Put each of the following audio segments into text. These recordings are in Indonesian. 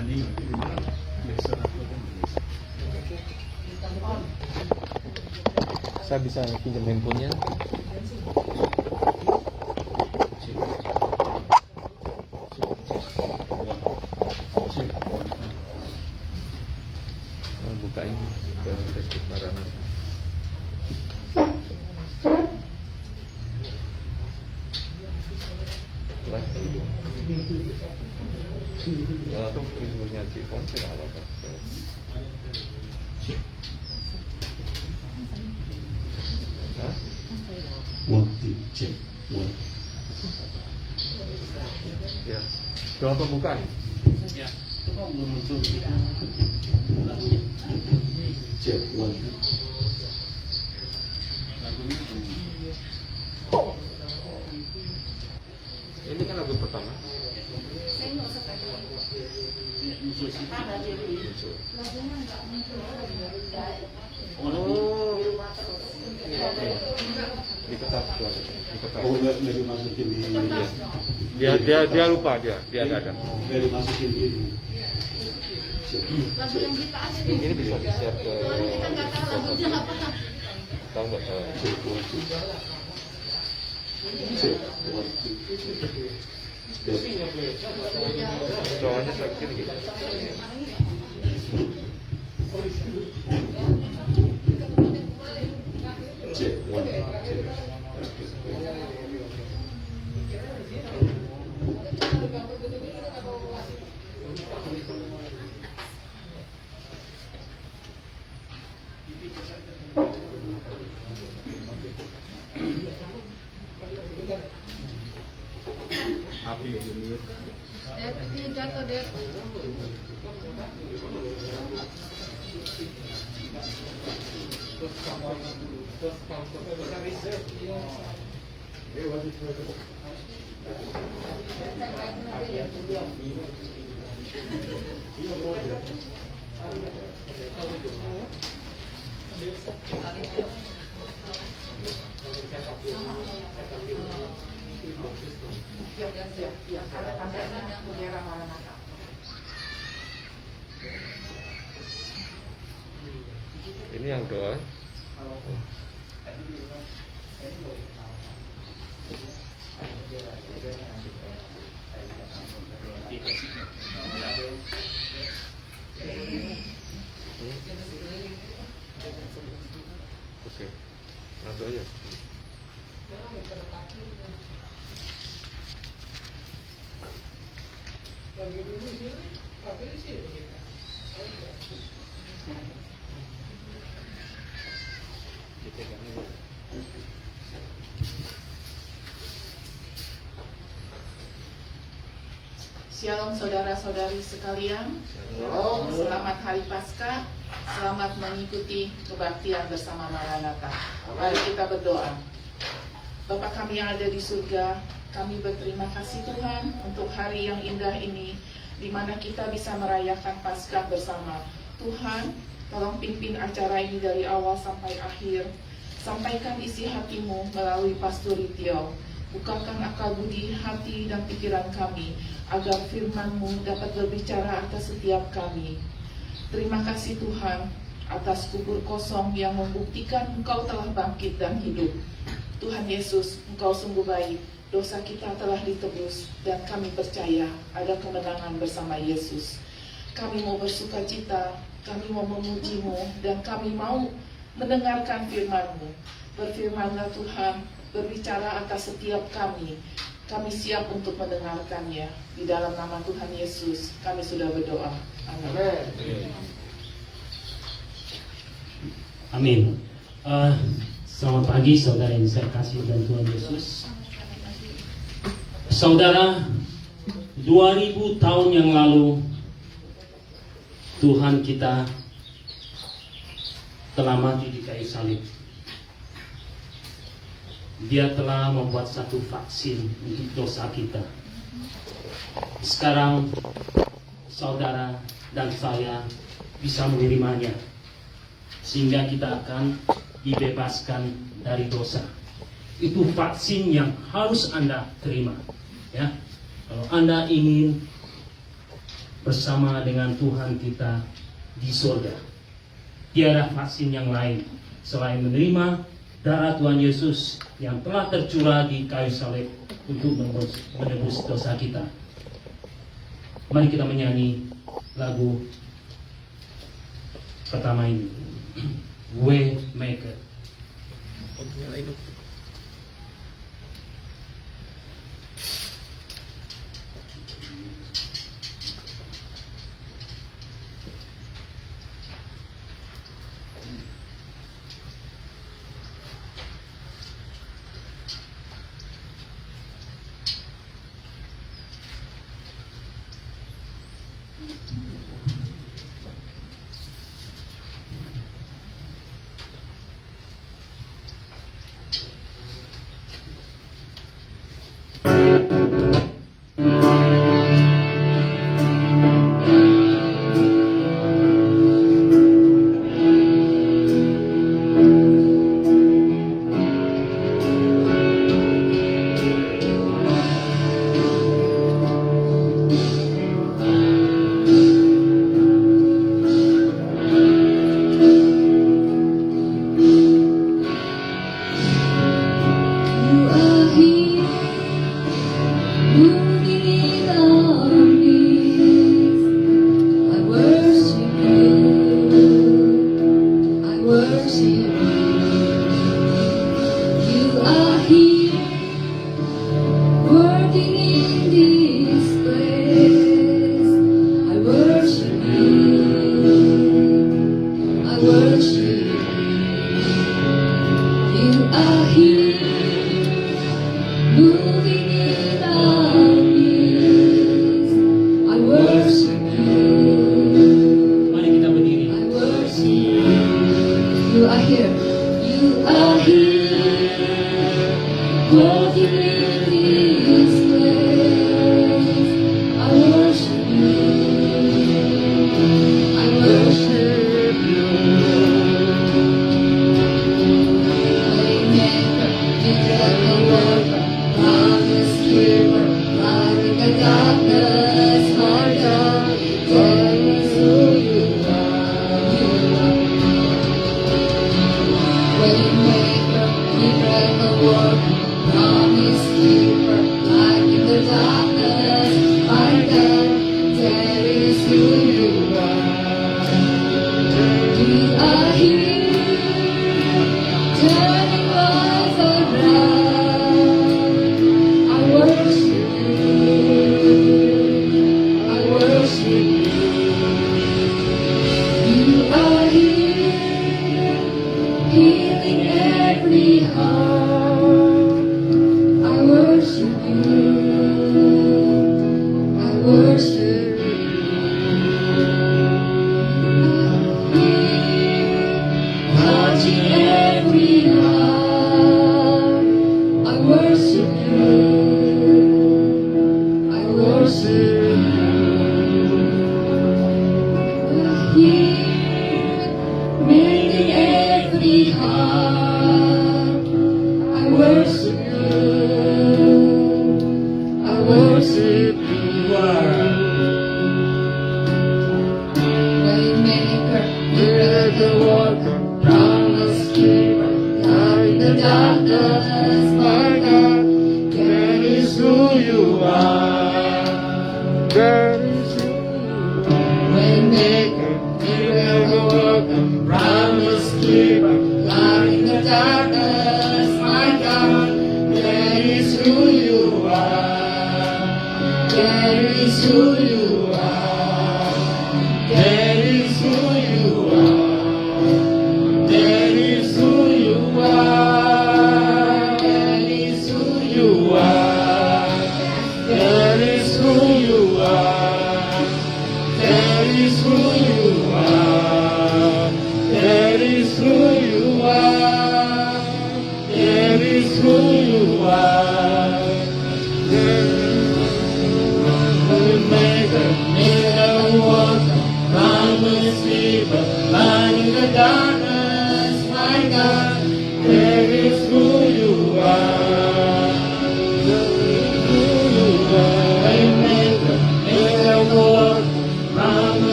Saya bisa pinjam handphonenya. Buka ini ke Facebook Maranatha. Atau Facebooknya Cipon sih apa apa. Cek. Ya, berapa bukan? Ya, itu kan belum muncul. Cek. Ini kan lagu pertama. Saya nggak usah tanya. Lagunya nggak muncul. Oh, diketat suara, diketat. Oh, nggak dimasukin di Dia lupa dia nggak ada. nggak dimasukin di Lagu yang kita ada di Ini bisa di-share ke. soalnya kita nggak tahu lagunya apa. Tahu nggak saya? Soalnya saya kira gitu. Api ini. Dia jatuh deh. Ada tandanya yang bendera Maranatha. Ini yang doa. Oke, langsung aja. Shalom saudara-saudari sekalian. Selamat Hari Paskah. Selamat mengikuti kebaktian bersama Maranatha. Mari kita berdoa. Bapa kami yang ada di surga, kami berterima kasih Tuhan untuk hari yang indah ini, di mana kita bisa merayakan Paskah bersama. Tuhan, tolong pimpin acara ini dari awal sampai akhir. Sampaikan isi hatimu melalui Pastor Ritio. Bukakan akal budi, hati, dan pikiran kami, agar firman-Mu dapat berbicara atas setiap kami. Terima kasih Tuhan, atas kubur kosong yang membuktikan Engkau telah bangkit dan hidup. Tuhan Yesus, Engkau sungguh baik, dosa kita telah ditebus, dan kami percaya ada kemenangan bersama Yesus. Kami mau bersuka cita, kami mau memuji-Mu, dan kami mau mendengarkan firman-Mu. Berfirmanlah Tuhan, berbicara atas setiap kami. Kami siap untuk mendengarkannya. Di dalam nama Tuhan Yesus, kami sudah berdoa. Amin. Amin. Selamat pagi saudara yang saya kasih dan Tuhan Yesus. Saudara, 2000 tahun yang lalu Tuhan kita telah mati di kayu salib. Dia telah membuat satu vaksin untuk dosa kita. Sekarang saudara dan saya bisa menerimanya, sehingga kita akan dibebaskan dari dosa. Itu vaksin yang harus Anda terima. Ya, kalau Anda ingin bersama dengan Tuhan kita di surga. Tiada vaksin yang lain selain menerima darah Tuhan Yesus yang telah tercurah di kayu salib untuk menebus dosa kita. Mari kita menyanyi lagu pertama ini, Waymaker.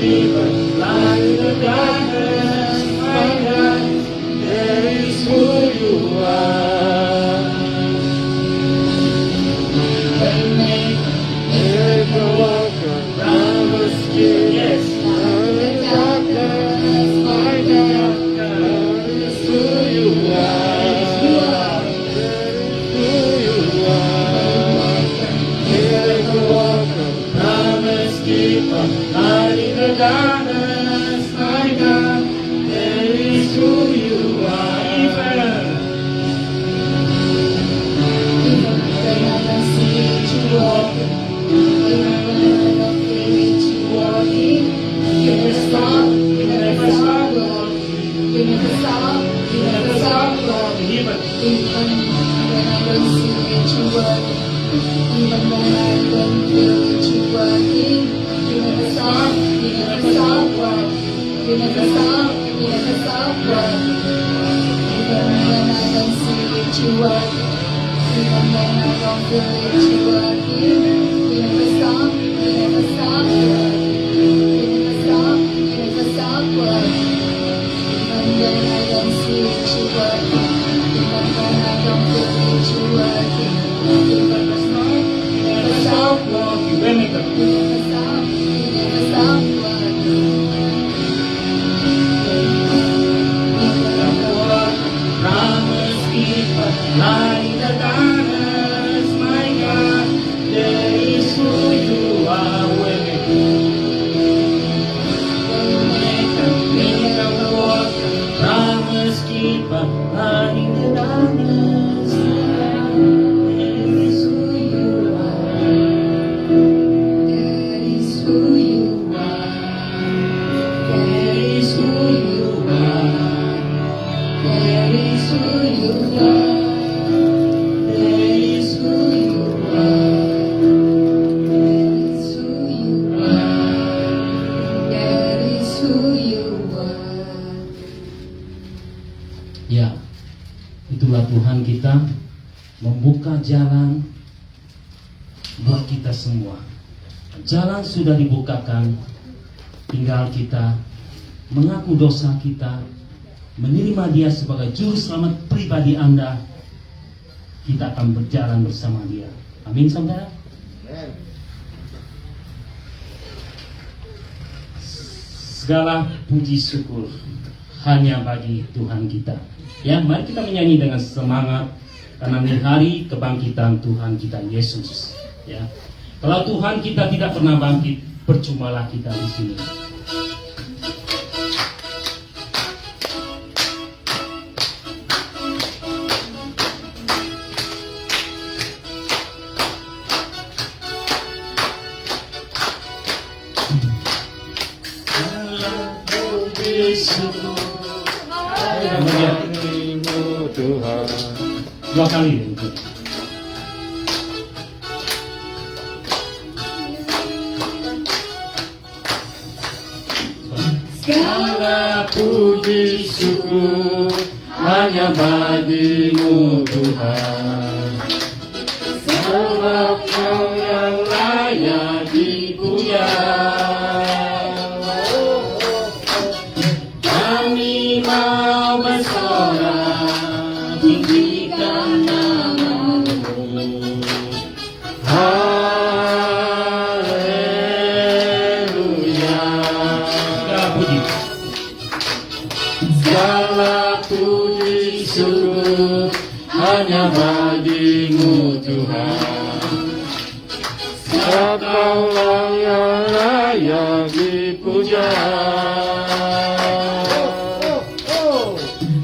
given light in the darkness, my God, that is who you are. Waymaker, miracle worker, promise keeper, yes, light in the darkness, my God, that is who you are. Who you are. Miracle worker, promise keeper, light in the darkness, my God, that is who you are. Even when I don't see it, you walking. Even when I don't feel it, you walking. You never stop, you never stop, Lord. You never stop, you never stop, Lord. Even Even when I don't see it, you working. Even when I don't feel it, you working. You never stop, you never stop, Lord. You never stop, you never stop, Lord. Even when I don't see it, you working. Even when I don't feel it, you working. You never stop, you never stop, Lord. You never stop, you never stop, Lord. Even when I don't see it, you working. Even when I don't feel it, you working. You never stop, you never stop, Lord. Waymaker, You never stop, you never stop, Lord. promise keeper, light in the darkness, my God, that is who you are. Waymaker, miracle worker, promise keeper, light in the darkness, my God, that is who you are. That is who you are. That is who you are. That is who you are. That is who you are. That is who you are. Ya, itulah Tuhan kita membuka jalan buat kita semua. Jalan sudah dibukakan, tinggal kita mengaku dosa kita, menerima Dia sebagai juru selamat pribadi Anda. Kita akan berjalan bersama Dia. Amin, saudara. Segala puji syukur hanya bagi Tuhan kita. Ya, mari kita menyanyi dengan semangat karena ini hari kebangkitan Tuhan kita Yesus. Ya, kalau Tuhan kita tidak pernah bangkit, percumalah kita di sini. Tuhan. Dua kali. Segala puji syukur hanya bagi-Mu Tuhan. Sebab Kau yang layak dipuja. Kami mau bersorak tinggikan nama-Mu. Haleluya. Segala puji. Segala puji syukur hanya bagi-Mu Tuhan. Sebab Kau yang layak dipuja.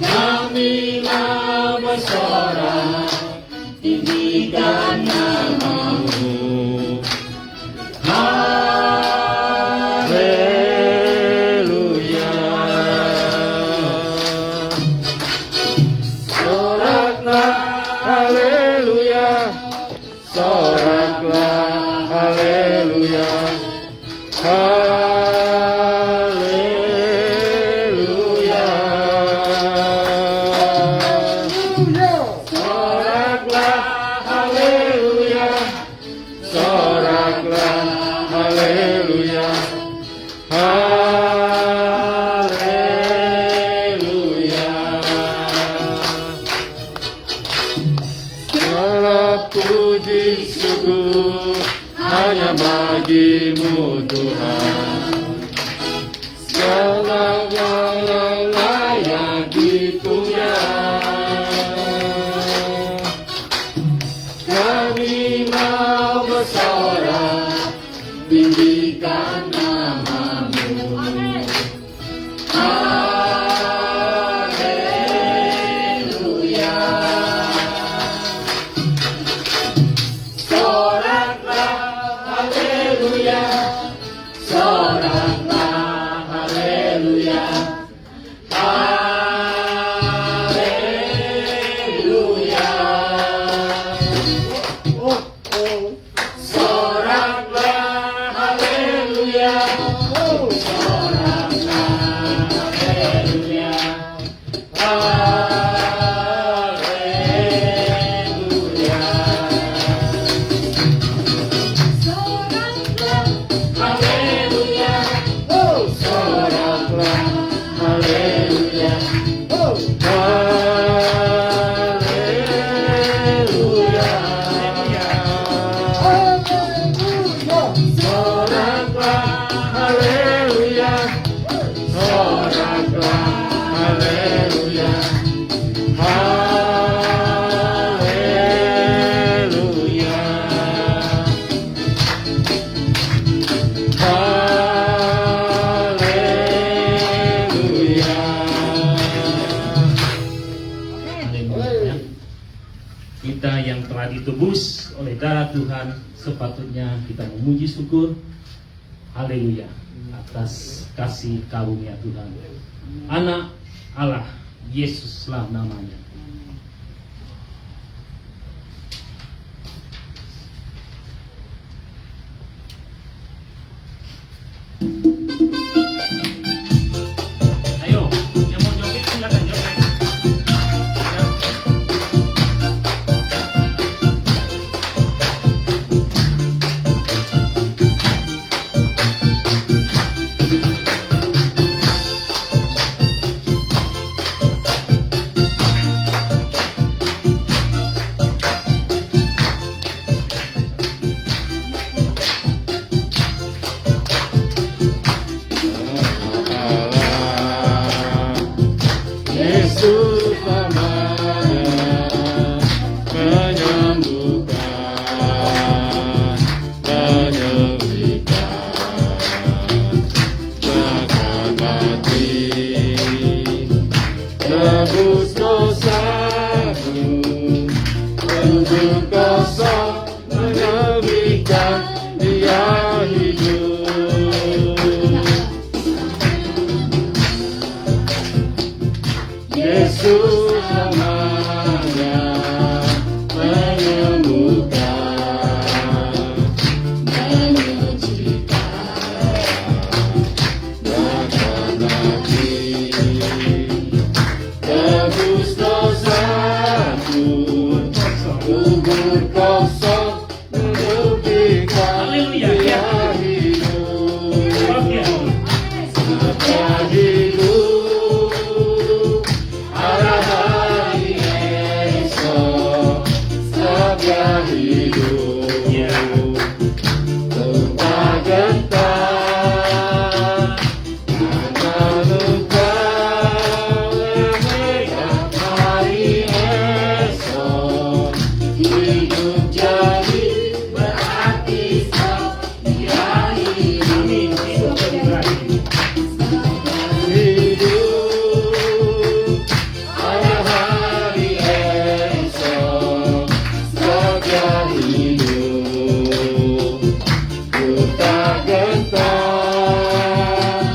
Kami mau bersorak tinggikan nama-Mu. Haleluya. Soraklah haleluya. Soraklah haleluya. Haleluya. Haleluya. Segala puji syukur hanya bagimu Tuhan. Segala layak dipuja. Kami mau bersorak tinggikan namamu. Haleluya. Soraklah haleluya. Soraklah haleluya. Haleluya. Soraklah haleluya. Soraklah haleluya. Haleluya. Haleluya. Soraklah haleluya. Soraklah haleluya. Soraklah haleluya. Haleluya. Haleluya. Haleluya. Kita yang telah ditebus oleh darah Tuhan, sepatutnya kita memuji syukur. Haleluya atas kasih karunia Tuhan. Anak Allah Yesuslah namanya. Ayo, yang mau joget silakan joget. Yesus namanya menyembuhkan, menyembuhkan, takkan mati, tebus dosamu, kubur kosong, menyembuhkan, dia hidup. Yesus namanya menyembuhkan, menyucikan, takkan mati, tebus dosaku, kubur kosong, menyembuhkan, Haleluya. dia hidup. Oke. Dia hidup. Ada hari esok, dia hidup. Ya. Luka gentar, karena luka lemekan hari esok, hidup jadi berarti dia hidup. Amin. Hidup jadi berarti. Hidup, ada hari esok, dia hidup. Ku tak gentar,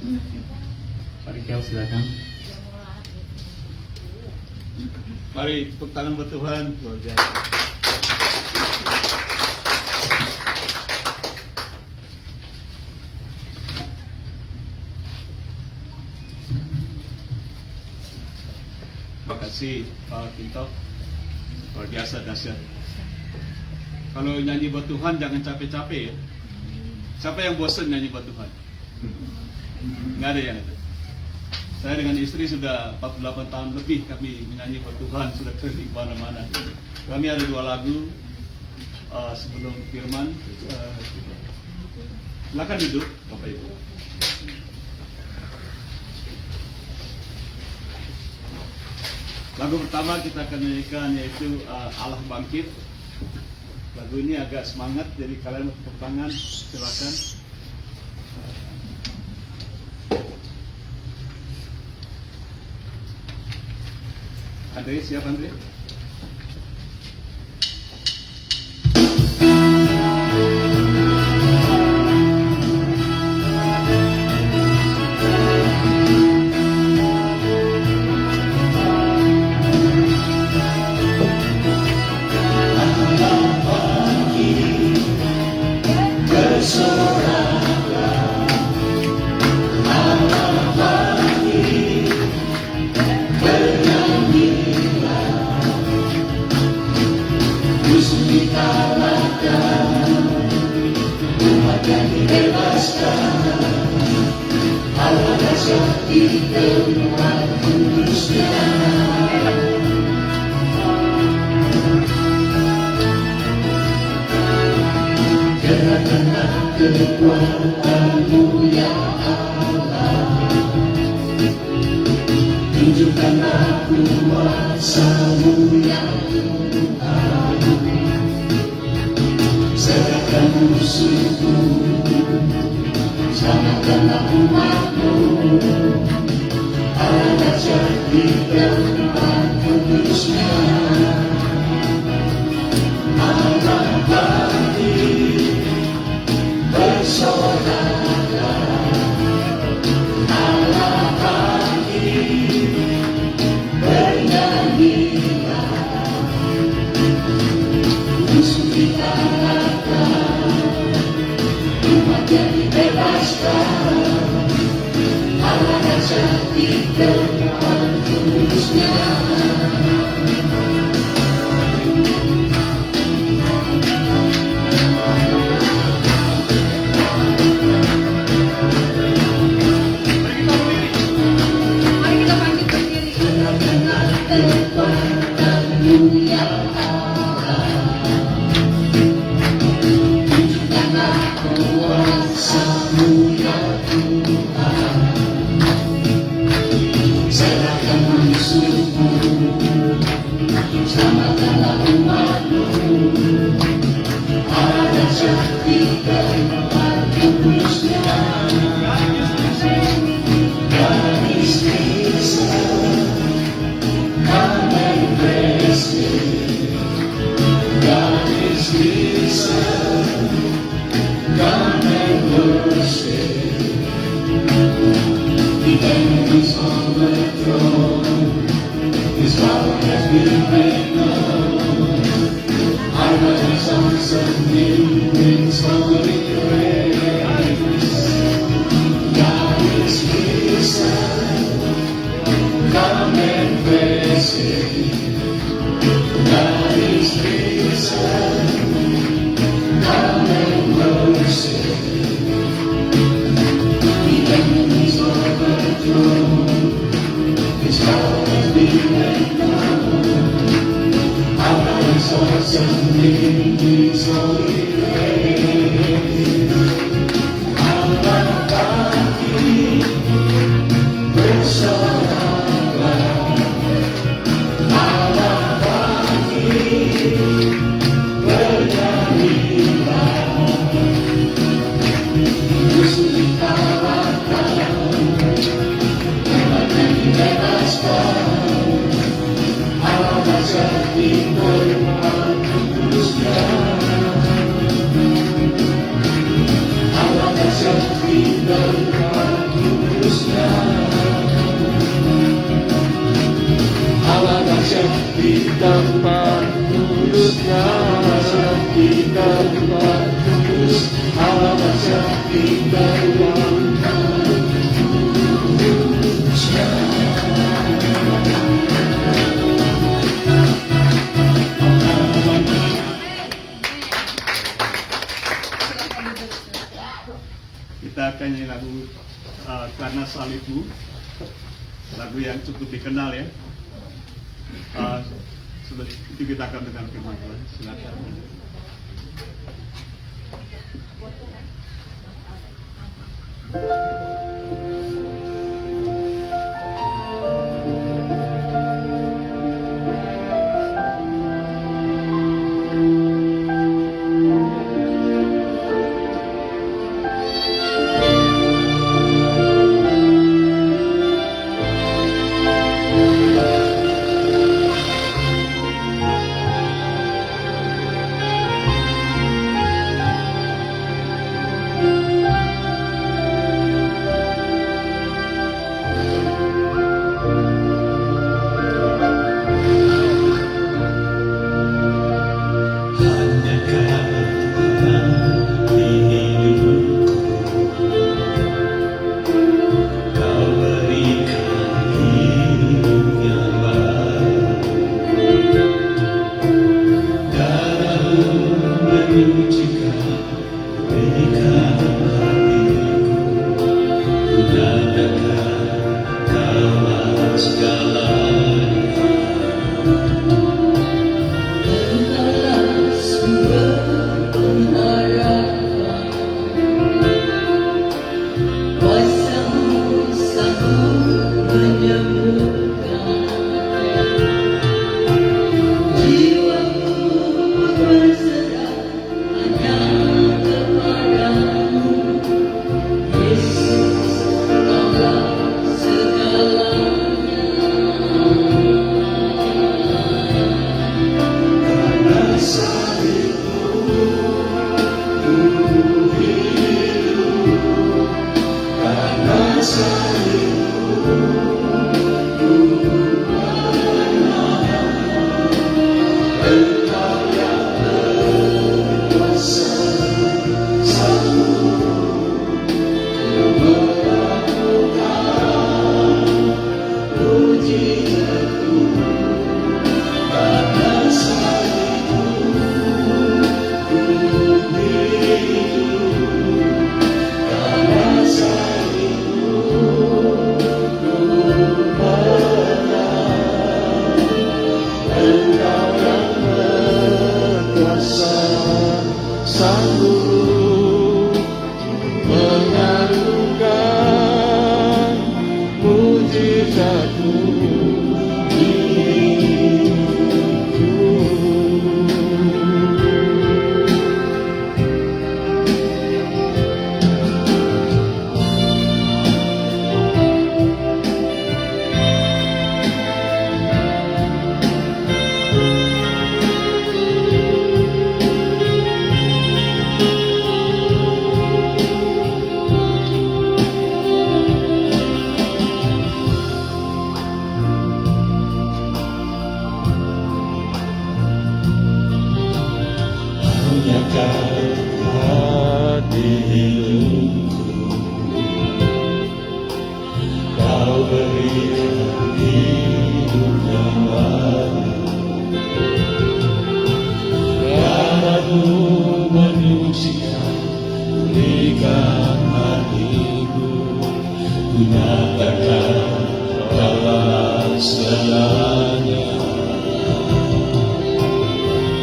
Pak Rikel silakan. Mari tepuk tangan buat Tuhan. Luar biasa. Terima kasih Pak Kinto. Luar biasa dahsyat. Kalau nyanyi buat Tuhan jangan capek-capek ya. Siapa yang bosan nyanyi buat Tuhan? Nggak ada yang itu. Saya dengan istri sudah 48 tahun lebih kami menyanyi buat Tuhan, sudah keliling mana-mana. Kami ada 2 lagu sebelum firman. Silakan duduk, Bapak Ibu. Lagu pertama kita akan nyanyikan yaitu Allah Bangkit. Lagu ini agak semangat, jadi kalian mau tepuk tangan, silakan. Andre, siap Andre? Tunjukkanlah kuasa-Mu ya Tuhan, serahkan musuhku, selamatkanlah umat-Mu, Allah dahsyat di tempat kudus-Nya. Allah bangkit, bersorak-sorak, Allah bangkit, bernyanyilah, musuh dikalahkan, umat yang dibebaskan, Allah dahsyat di tempat kudus-Nya. Mari kita bangkit berdiri. Kekuatan-Mu ya Allah, Tunjukkanlah kuasa-Mu ya Tuhan, serahkan di tempat kudusnya, di tempat kudus, Allah bersetinggi Kita akan nyanyi lagu Karena Salibmu, lagu yang cukup dikenal ya. Sebelum itu kita akan dengar firman Tuhan. Silakan.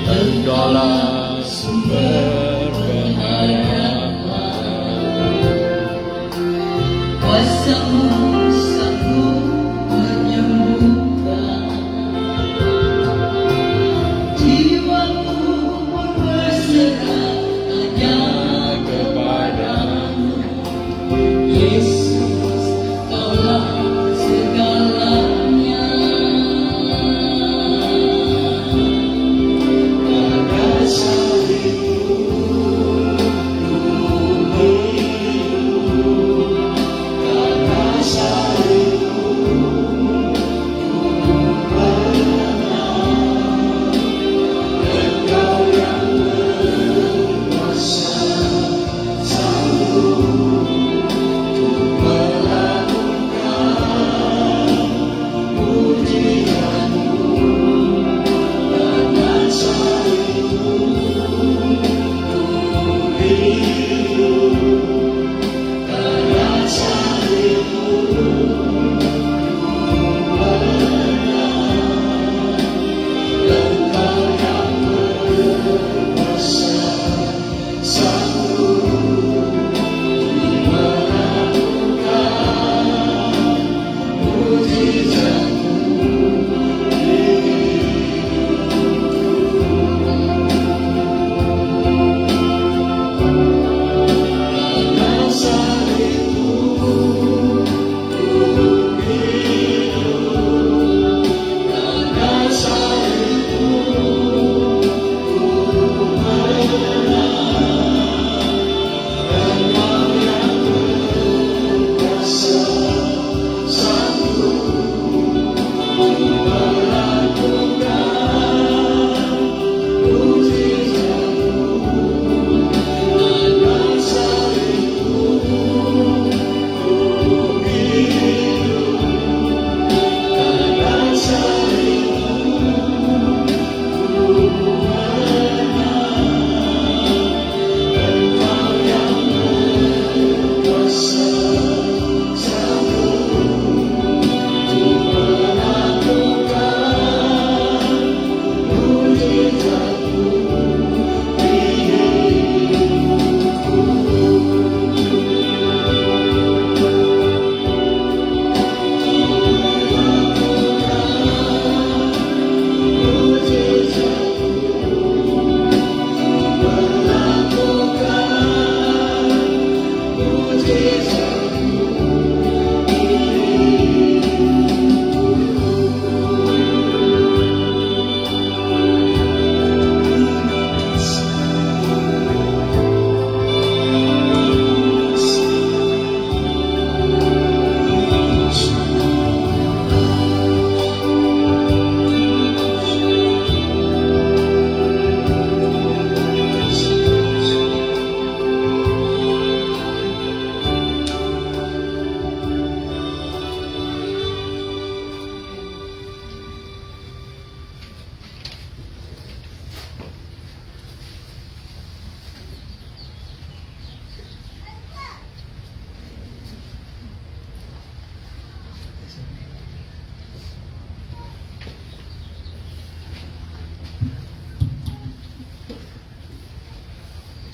Engkaulah sumber pengharapan, kuasa-Mu sanggup menyembuhkan, jiwaku pun berserah hanya kepada-Mu, Yesus, Kaulah segalanya. Karena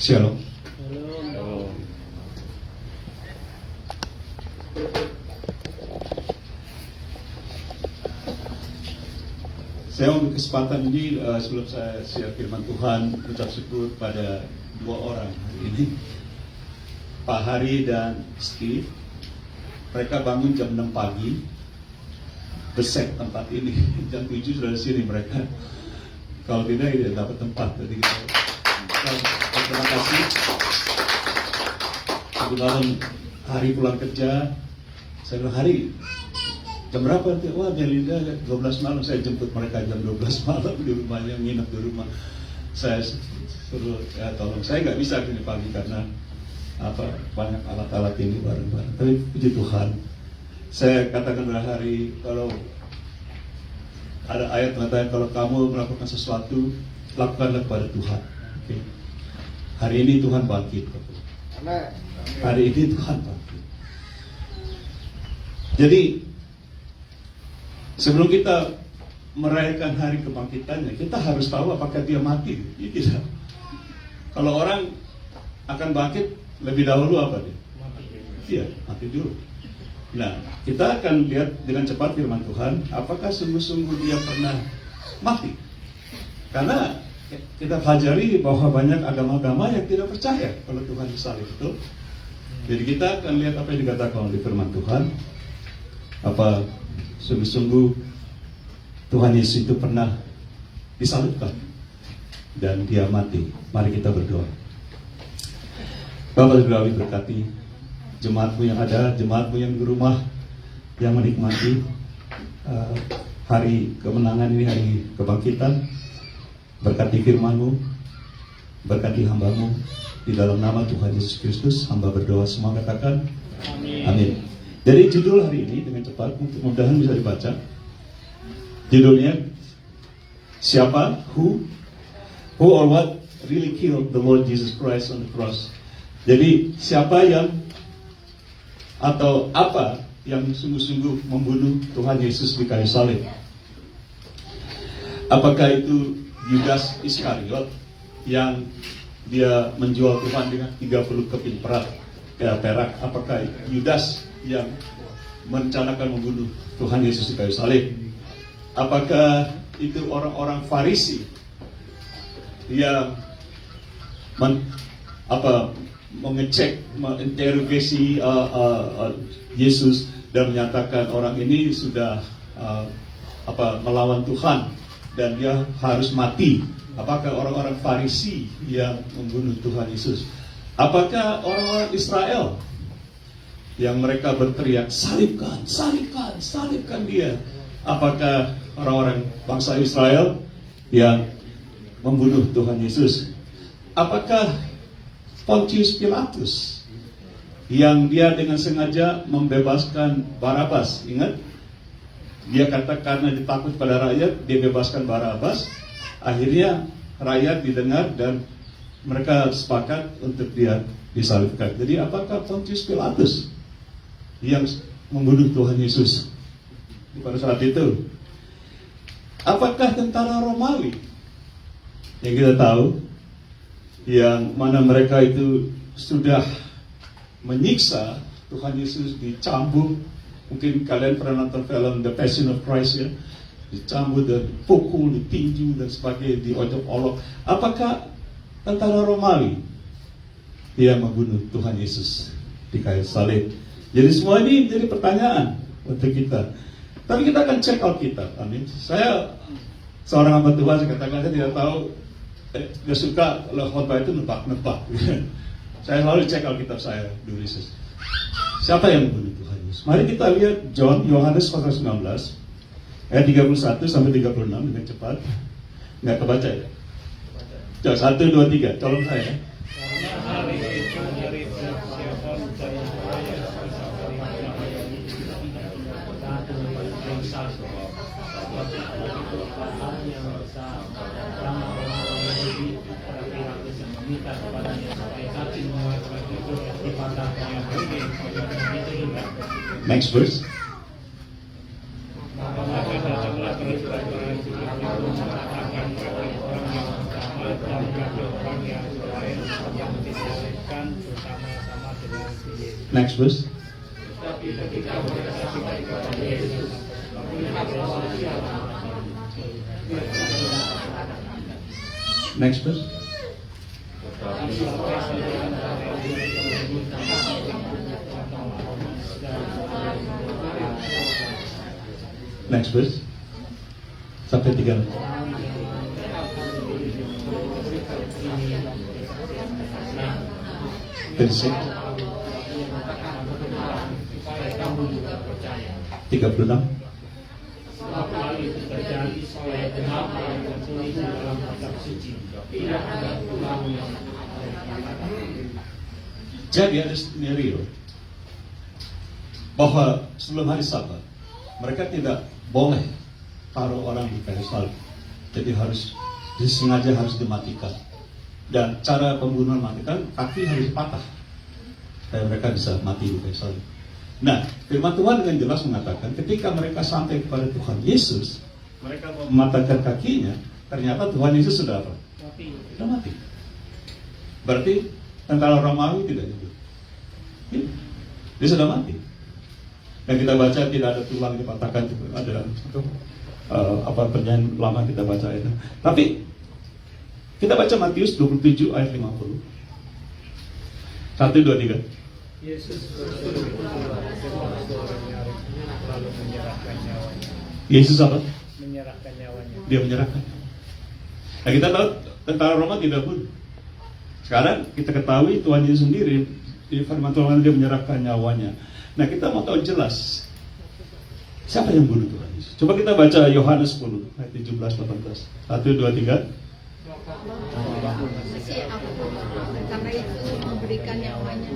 Shalom. Saya ambil kesempatan ini sebelum saya share firman Tuhan, ucap syukur pada dua orang hari ini, Pak Hari dan Steve. Mereka bangun jam 6 pagi, besek tempat ini, jam 7 sudah di sini mereka. Kalau tidak, tidak dapat tempat. Jadi terima kasih. Satu malam Hari pulang kerja, saya bilang, Hari, jam berapa nanti? Wah, Melinda 12 malam. Saya jemput mereka jam 12 malam di rumahnya, nginep di rumah. Saya suruh, ya tolong, saya nggak bisa gini pagi karena banyak alat-alat ini bareng-bareng. Tapi puji Tuhan, saya katakan pada Hari, kalau ada ayat mengatakan kalau kamu melakukan sesuatu, lakukanlah kepada Tuhan. Okay. Hari ini Tuhan bangkit. Hari ini Tuhan bangkit. Jadi sebelum kita merayakan hari kebangkitannya, kita harus tahu apakah dia mati. Ya, tidak. Kalau orang akan bangkit, lebih dahulu apa dia? Iya, mati dulu. Nah, kita akan lihat dengan cepat firman Tuhan, apakah sungguh-sungguh dia pernah mati? Karena kita pelajari bahwa banyak agama-agama yang tidak percaya kalau Tuhan disalib, betul? Jadi kita akan lihat apa yang dikatakan di firman Tuhan, apa sungguh-sungguh Tuhan Yesus itu pernah disalibkan dan dia mati. Mari kita berdoa. Bapak Surgawi, berkati jemaatmu yang ada, jemaatmu yang di rumah, yang menikmati hari kemenangan ini, hari kebangkitan. Berkati firman-Mu, berkati hamba-Mu, di dalam nama Tuhan Yesus Kristus hamba berdoa, semua katakan amin. Amin. Jadi judul hari ini dengan cepat, mudah-mudahan bisa dibaca. Judulnya, siapa, who or what really killed the Lord Jesus Christ on the cross. Jadi siapa yang atau apa yang sungguh-sungguh membunuh Tuhan Yesus di kayu salib? Apakah itu Yudas Iskariot yang dia menjual Tuhan dengan 30 keping perak? Apakah Yudas yang merencanakan membunuh Tuhan Yesus di kayu salib? Apakah itu orang-orang Farisi yang mengecek, menginterogasi Yesus dan menyatakan orang ini sudah melawan Tuhan dan dia harus mati? Apakah orang-orang Farisi yang membunuh Tuhan Yesus? Apakah orang-orang Israel yang mereka berteriak, salibkan, salibkan, salibkan dia? Apakah orang-orang bangsa Israel yang membunuh Tuhan Yesus? Apakah Pontius Pilatus yang dia dengan sengaja membebaskan Barabas? Ingat, dia kata karena ditakut pada rakyat, dia bebaskan Barabas. Akhirnya rakyat didengar dan mereka sepakat untuk dia disalibkan. Jadi apakah Pontius Pilatus yang membunuh Tuhan Yesus pada saat itu? Apakah tentara Romawi yang kita tahu, yang mana mereka itu sudah menyiksa Tuhan Yesus, dicambuk? Mungkin kalian pernah nonton film The Passion of Christ ya, dicambuk dan pukul, ditinju dan sebagainya, diojok-olok. Apakah tentara Romawi yang membunuh Tuhan Yesus di kayu salib. Jadi semua ini menjadi pertanyaan untuk kita. Tapi kita akan cek Alkitab. Amin. Saya seorang hamba Tuhan, saya katakan saya tidak tahu, tidak suka kalau khotbah itu nebak-nebak. Saya selalu cek Alkitab saya dulu. Siapa yang membunuh Tuhan Yesus? Mari kita lihat Yohanes pasal 19 ayat 31 sampai 36 dengan cepat. Nggak kebaca ya? Coba 1, 2, 3, tolong saya. Next verse. Next verse. Next verse. Next verse. Sampai 3. Verse 36. Jadi ada skenario bahwa sebelum hari Sabat mereka tidak boleh taruh orang di kayu salib. Jadi disengaja harus dimatikan. Dan cara pembunuhan matikan, kaki harus patah supaya mereka bisa mati di kayu salib. Nah, firman Tuhan dengan jelas mengatakan ketika mereka sampai kepada Tuhan Yesus, mereka mematahkan kakinya, ternyata Tuhan Yesus sudah apa? Sudah mati. Berarti tentara Romawi tidak hidup. Dia sudah mati. Dan kita baca tidak ada tulang dipatahkan, ada perjanjian lama kita baca itu. Tapi kita baca Matius 27 ayat 50. 1, 2, 3. Yesus apa? Menyerahkan nyawanya. Dia menyerahkan. Nah, kita tahu tentara Roma tidak bunuh. Sekarang kita ketahui Tuhan Yesus sendiri di firman Tuhan dia menyerahkan nyawanya. Nah, kita mau tahu jelas siapa yang bunuh Tuhan Yesus. Coba kita baca Yohanes 10 ayat 17-18. 1, 2, 3. Masih aku karena itu memberikan nyawanya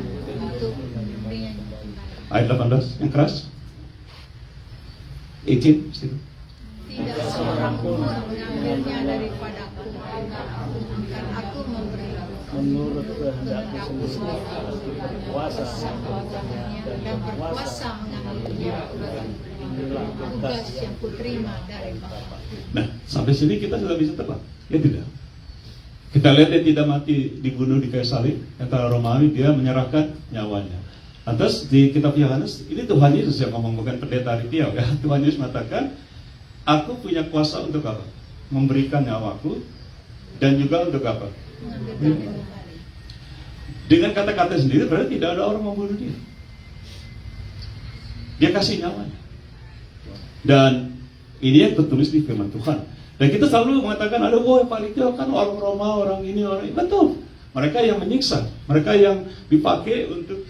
untuk memberinya kembali. Ayat 18 yang keras. 18. Tidak seorang pun mengambilnya daripadaku, akan aku memberi Menurut kehendakku sendiri, berkuasa dan berkuasa mengambilnya. Tugas yang kuterima dari Bapa. Nah, sampai sini kita sudah bisa tebak. Ya tidak. Kita lihat dia tidak mati dibunuh di kayu salib. Tentara Romawi dia menyerahkan nyawanya. Lantas di kitab Yohanes ini Tuhan Yesus yang ngomong, bukan pendeta Ritiau ya. Tuhan Yesus mengatakan, aku punya kuasa untuk apa? Memberikan nyawaku dan juga untuk apa? Dengan kata-kata sendiri berarti tidak ada orang membunuh dia. Dia kasih nyawanya. Dan ini yang tertulis di firman Tuhan. Dan kita selalu mengatakan, ada Pak Ritiau kan orang Roma, orang ini, orang ini. Betul. Mereka yang menyiksa, mereka yang dipakai untuk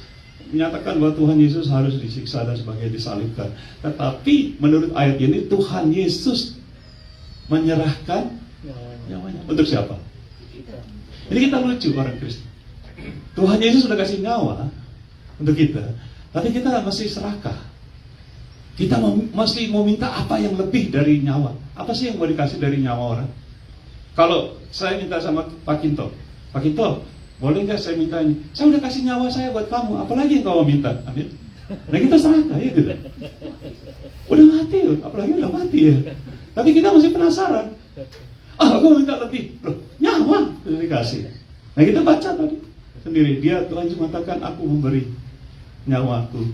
menyatakan bahwa Tuhan Yesus harus disiksa dan sebagainya, disalibkan. Tetapi menurut ayat ini Tuhan Yesus menyerahkan nyawanya. Untuk siapa? Ini kita lucu orang Kristen. Tuhan Yesus sudah kasih nyawa untuk kita, tapi kita masih serakah. Kita masih mau minta apa yang lebih dari nyawa. Apa sih yang mau dikasih dari nyawa orang? Kalau saya minta sama Pak Kinto, Pak Kinto, boleh nggak saya minta ini? Saya udah kasih nyawa saya buat kamu, apalagi yang kau minta? Amin. Nah kita serakah ya gitu. Udah mati, apalagi udah mati ya. Tapi kita masih penasaran. Aku minta lebih, loh nyawa sudah dikasih. Nah kita baca tadi sendiri, dia Tuhan Yesus mengatakan, aku memberi nyawaku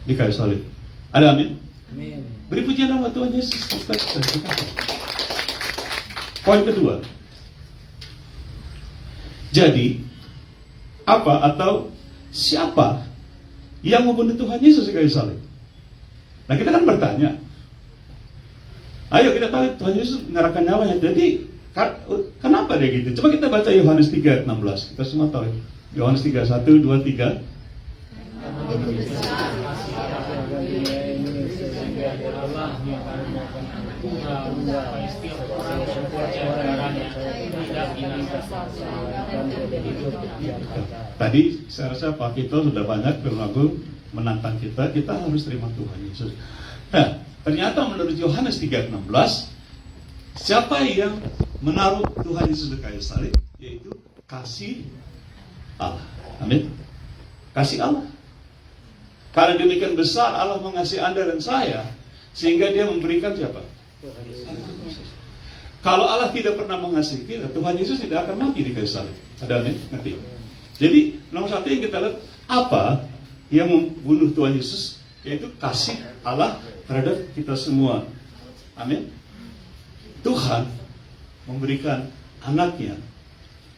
di kayu salib. Ada amin? Amin. Beri pujian nama Tuhan Yesus. Poin kedua. Jadi apa atau siapa yang membunuh Tuhan Yesus di kayu salib? Nah kita kan bertanya, ayo kita tahu Tuhan Yesus menyerahkan nyawanya. Jadi kenapa dia gitu? Coba kita baca Yohanes 3 ayat 16. Kita semua tahu ya. Yohanes 3, 1, 2, 3. Tadi saya rasa Pak Vito sudah banyak berlaku menantang kita harus terima Tuhan Yesus. Nah, ternyata menurut Yohanes 3:16, siapa yang menaruh Tuhan Yesus di kayu salib? Yaitu kasih Allah. Amin. Kasih Allah. Karena demikian besar Allah mengasihi Anda dan saya, sehingga Dia memberikan siapa? Kalau Allah tidak pernah mengasihi kita, Tuhan Yesus tidak akan mati di kayu salib. Ada amin? Ngerti? Jadi nomor satu yang kita lihat, apa yang membunuh Tuhan Yesus? Yaitu kasih Allah terhadap kita semua. Amin. Tuhan memberikan anaknya,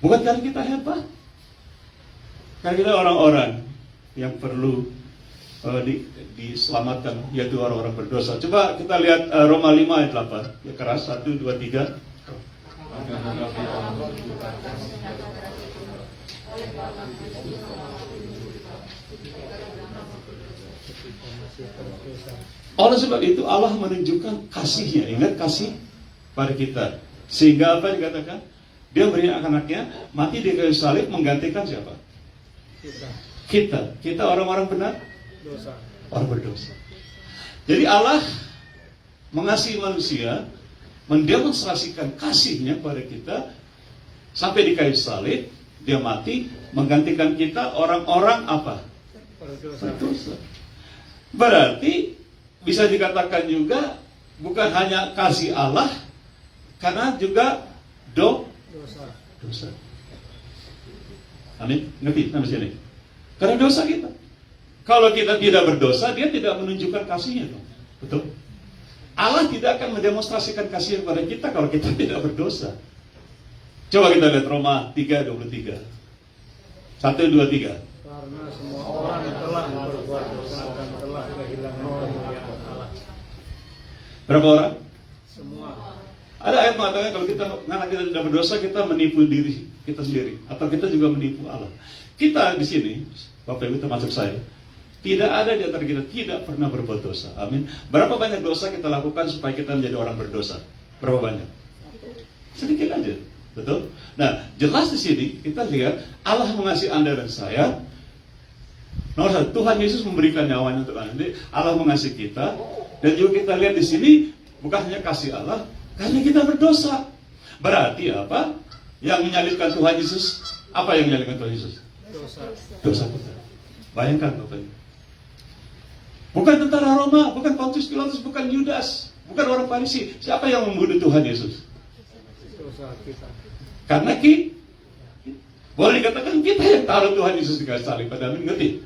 bukan karena kita hebat, karena kita orang-orang yang perlu diselamatkan, yaitu orang-orang berdosa. Coba kita lihat Roma 5 ayat 8. Ya keras, 1, 2, 3. Oleh sebab itu Allah menunjukkan kasihnya. Ingat kasih pada kita. Sehingga apa yang dikatakan? Dia beri anaknya mati di kayu salib menggantikan siapa? Kita orang-orang benar? Orang berdosa. Jadi Allah mengasihi manusia, mendemonstrasikan kasihnya pada kita sampai di kayu salib. Dia mati menggantikan kita orang-orang apa? Berdosa. Berarti bisa dikatakan juga bukan hanya kasih Allah, karena juga dosa. Amin. Ngerti sampai sini? Karena dosa kita. Kalau kita tidak berdosa, Dia tidak menunjukkan kasihnya dong. Betul? Allah tidak akan mendemonstrasikan kasih kepada kita kalau kita tidak berdosa. Coba kita lihat Roma 3:23. 1, 2, 3. Karena semua orang telah berbuat dosa dan telah kehilangan kemuliaan Allah. Berapa orang? Semua. Ada ayat mengatakan kalau karena kita tidak berdosa, kita menipu diri kita sendiri, atau kita juga menipu Allah. Kita di sini, Bapak Ibu termasuk saya, tidak ada di antara kita tidak pernah berbuat dosa. Amin. Berapa banyak dosa kita lakukan supaya kita menjadi orang berdosa? Berapa banyak? Sedikit aja. Betul? Nah, jelas di sini kita lihat Allah mengasihi Anda dan saya. Nomor satu, Tuhan Yesus memberikan nyawanya untuk Anda. Allah mengasihi kita. Dan juga kita lihat di sini bukan hanya kasih Allah, karena kita berdosa. Berarti apa? Yang menyalibkan Tuhan Yesus, apa yang menyalibkan Tuhan Yesus? Dosa kita. Bayangkan Bapak Ibu. Bukan tentara Roma, bukan Pontius Pilatus, bukan Yudas, bukan orang Farisi. Siapa yang membunuh Tuhan Yesus? Dosa kita. Karena boleh dikatakan kita yang taruh Tuhan Yesus di kayu salib. Pada ngerti?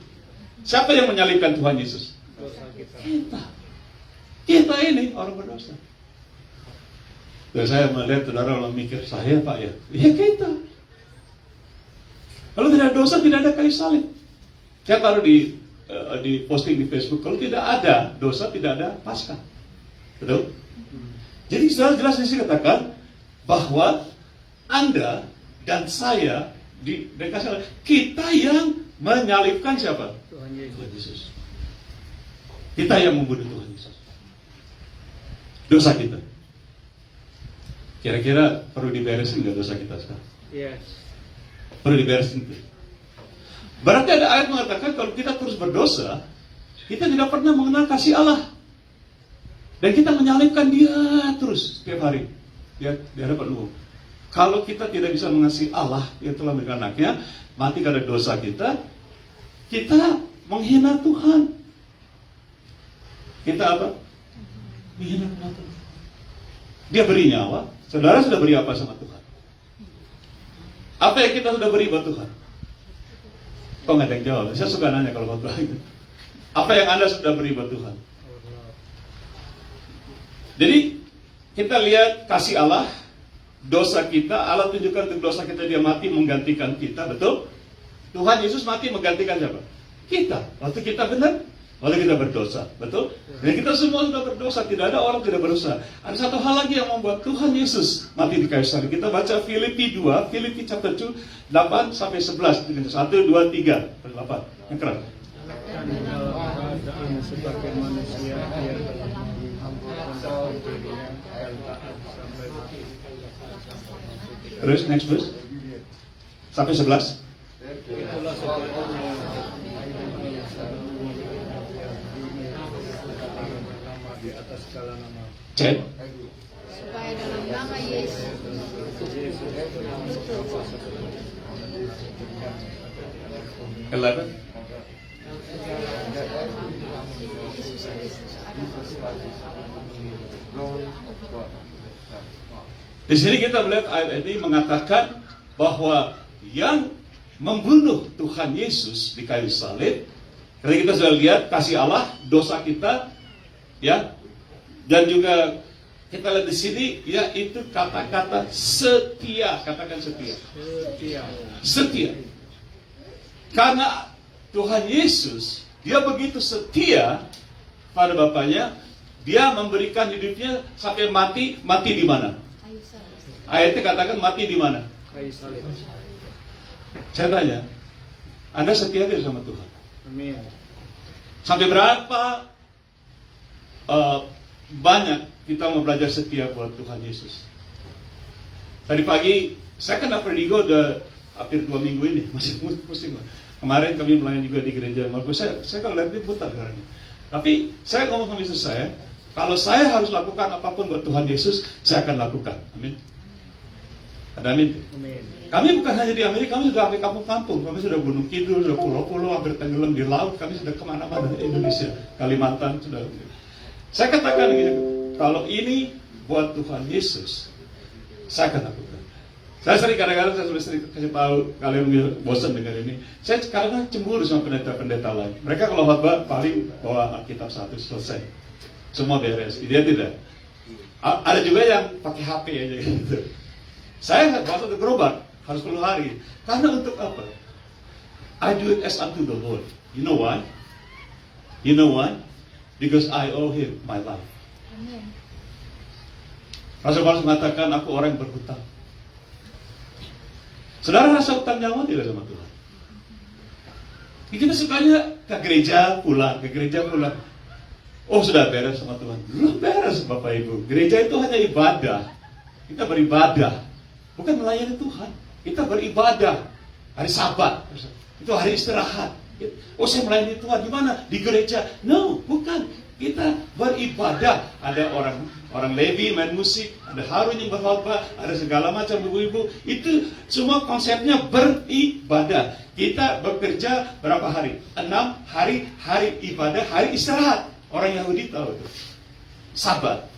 Siapa yang menyalibkan Tuhan Yesus? Dosa kita. Kita ini orang berdosa. Dan saya melihat saudara orang mikir, saya Pak ya? Ya kita. Kalau tidak ada dosa, tidak ada kayu salib. Saya taruh di posting di Facebook, kalau tidak ada dosa, tidak ada Paskah. Betul? Jadi saudara jelas di sini katakan bahwa Anda dan saya kita yang menyalibkan siapa? Tuhan Yesus. Kita yang membunuh Tuhan Yesus. Dosa kita. Kira-kira perlu diberesin nggak dosa kita sekarang? Yes. Perlu diberesin. Berarti ada ayat mengatakan kalau kita terus berdosa, kita tidak pernah mengenal kasih Allah. Dan kita menyalibkan Dia terus setiap hari. Di hadapan umum. Kalau kita tidak bisa mengasihi Allah yang telah memberikan anaknya, mati karena dosa kita menghina Tuhan. Kita apa? Menghina Tuhan. Dia beri nyawa. Saudara sudah beri apa sama Tuhan? Apa yang kita sudah beri buat Tuhan? Kok nggak ada yang jawab? Saya suka nanya kalau khotbah itu. Apa yang Anda sudah beri buat Tuhan? Jadi kita lihat kasih Allah, dosa kita, Allah tunjukkan untuk dosa kita Dia mati menggantikan kita, betul? Tuhan Yesus mati menggantikan siapa? Kita. Waktu kita benar, waktu kita berdosa. Betul? Dan kita semua sudah berdosa. Tidak ada orang tidak berdosa. Ada satu hal lagi yang membuat Tuhan Yesus mati di kayu salib. Kita baca Filipi 2, Filipi chapter 2, 8 sampai 11. 1, 2, 3, 8. Yang keras. Dan dalam keadaan sebagai manusia ia telah mengampunkan dirinya dan taat sampai mati. Terus next verse. Sampai 11. Itulah sebabnya nama di atas segala nama. Cek. Supaya dalam nama Yesus Yesus 11. Di sini kita melihat ayat ini mengatakan bahwa yang membunuh Tuhan Yesus di kayu salib, karena kita sudah lihat kasih Allah, dosa kita, ya, dan juga kita lihat di sini, yaitu kata-kata setia, katakan setia, setia. Karena Tuhan Yesus, dia begitu setia pada Bapaknya, dia memberikan hidupnya sampai mati. Mati di mana? Ayatnya katakan mati di mana? Kayu salib. Saya tanya, Anda setia tidak sama Tuhan? Amin. Sampai berapa banyak kita mau belajar setia buat Tuhan Yesus? Tadi pagi, saya kan Afrigo udah hampir 2 minggu ini, masih pusing. Kemarin kami melayani juga di gereja Markus. Saya kalau lihat ini buta sekarang. Tapi saya ngomong sama Yesus saya, kalau saya harus lakukan apapun buat Tuhan Yesus, saya akan lakukan. Amin. Ada amin. Amin. Kami bukan hanya di Amerika, kami sudah sampai kampung-kampung. Kami sudah Gunung Kidul, sudah pulau-pulau, hampir tenggelam di laut. Kami sudah kemana-mana di Indonesia, Kalimantan sudah. Saya katakan gitu, kalau ini buat Tuhan Yesus, saya akan lakukan. Saya sering kadang-kadang saya sudah sering kasih tahu kalian bosan dengan ini. Saya kadang-kadang cemburu sama pendeta-pendeta lain. Mereka kalau khotbah paling bawa Alkitab 1 selesai, semua beres. Dia tidak. Ada juga yang pakai HP aja gitu. Saya waktu itu berobat harus 10 hari. Karena untuk apa? I do it as unto the Lord. You know why? You know why? Because I owe Him my life. Amin. Rasul Paulus mengatakan, aku orang yang berhutang. Saudara rasa hutang nyawa tidak sama Tuhan? Kita sukanya ke gereja pulang, Oh sudah beres sama Tuhan. Belum beres Bapak Ibu. Gereja itu hanya ibadah. Kita beribadah, bukan melayani Tuhan. Kita beribadah. Hari Sabat, itu hari istirahat. Oh saya melayani Tuhan di mana? Di gereja? No, bukan. Kita beribadah. Ada orang Levi main musik, ada Harun yang berkhotbah, ada segala macam ibu-ibu. Itu semua konsepnya beribadah. Kita bekerja berapa hari? 6 hari, hari ibadah, hari istirahat. Orang Yahudi tahu itu. Sabat.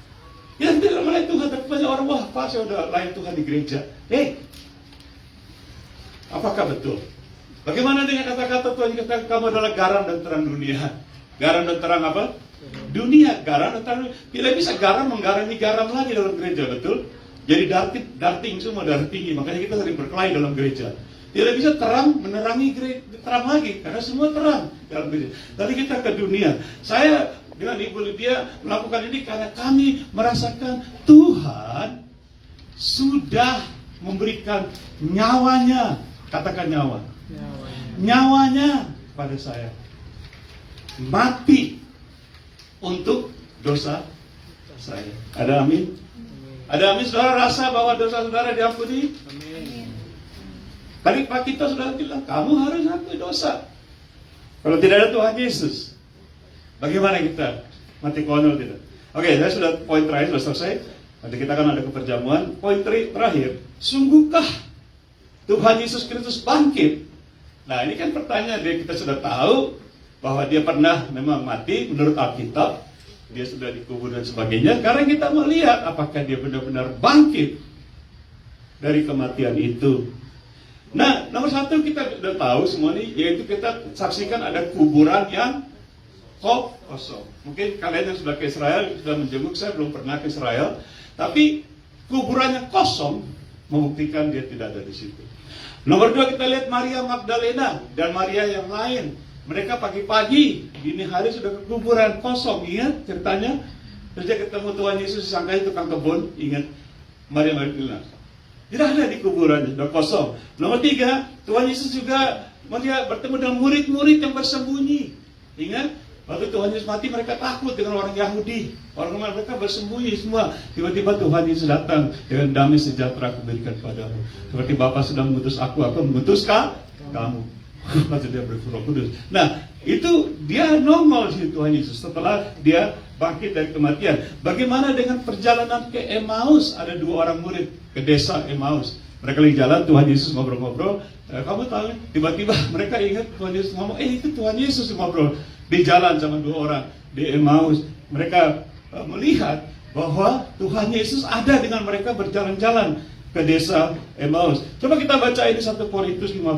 Yang tidak melayani Tuhan, tapi banyak orang, wah Pak saya udah layani Tuhan di gereja. Apakah betul? Bagaimana dengan kata-kata Tuhan yang katakan kamu adalah garam dan terang dunia? Garam dan terang apa? Dunia, garam dan terang dunia. Tidak bisa garam menggarami garam lagi dalam gereja, betul? Jadi darting semua, darah tinggi. Makanya kita sering berkelahi dalam gereja. Tidak bisa terang menerangi terang lagi, karena semua terang dalam gereja. Tadi kita ke dunia. Saya dengan Ibu Lydia melakukan ini karena kami merasakan Tuhan sudah memberikan nyawanya. Katakan nyawa. Nyawanya pada saya. Mati untuk dosa saya. Ada amin? Ada amin? Saudara rasa bahwa dosa saudara diampuni? Amin. Tadi Pak kita sudah bilang, kamu harus akui dosa. Kalau tidak ada Tuhan Yesus, bagaimana kita? Mati konyol tidak? Oke, saya sudah poin terakhir sudah selesai. Nanti kita akan ada keperjamuan. Poin terakhir, sungguhkah Tuhan Yesus Kristus bangkit? Nah ini kan pertanyaan, kita sudah tahu bahwa dia pernah memang mati menurut Alkitab. Dia sudah dikubur dan sebagainya. Karena kita melihat apakah dia benar-benar bangkit dari kematian itu. Nah, nomor satu kita sudah tahu semua ini, yaitu kita saksikan ada kuburan yang kosong. Mungkin kalian yang sudah ke Israel sudah menjenguk, saya belum pernah ke Israel. Tapi kuburannya kosong membuktikan dia tidak ada di situ. Nomor 2 kita lihat Maria Magdalena dan Maria yang lain. Mereka pagi-pagi, dini hari sudah ke kuburan kosong, ingat ceritanya? Terus dia ketemu Tuhan Yesus, sangka itu tukang kebun, ingat? Maria Magdalena. Tidak ada di kuburan, sudah kosong. Nomor 3, Tuhan Yesus juga Maria bertemu dengan murid-murid yang bersembunyi. Ingat? Waktu Tuhan Yesus mati mereka takut dengan orang Yahudi. Orang mereka bersembunyi semua. Tiba-tiba Tuhan Yesus datang dengan damai sejahtera aku berikan padamu. Seperti Bapa sudah mengutus aku mengutuskah kamu. Maksud dia berfirman kudus. Nah, itu dia nongol sih Tuhan Yesus setelah dia bangkit dari kematian. Bagaimana dengan perjalanan ke Emmaus? Ada 2 orang murid ke desa Emmaus. Mereka lagi jalan, Tuhan Yesus ngobrol-ngobrol. Kamu tahu, tiba-tiba mereka ingat Tuhan Yesus ngomong, itu Tuhan Yesus ngobrol di jalan sama 2 orang di Emmaus. Mereka melihat bahwa Tuhan Yesus ada dengan mereka berjalan-jalan ke desa Emmaus. Coba kita baca ini 1 Korintus 15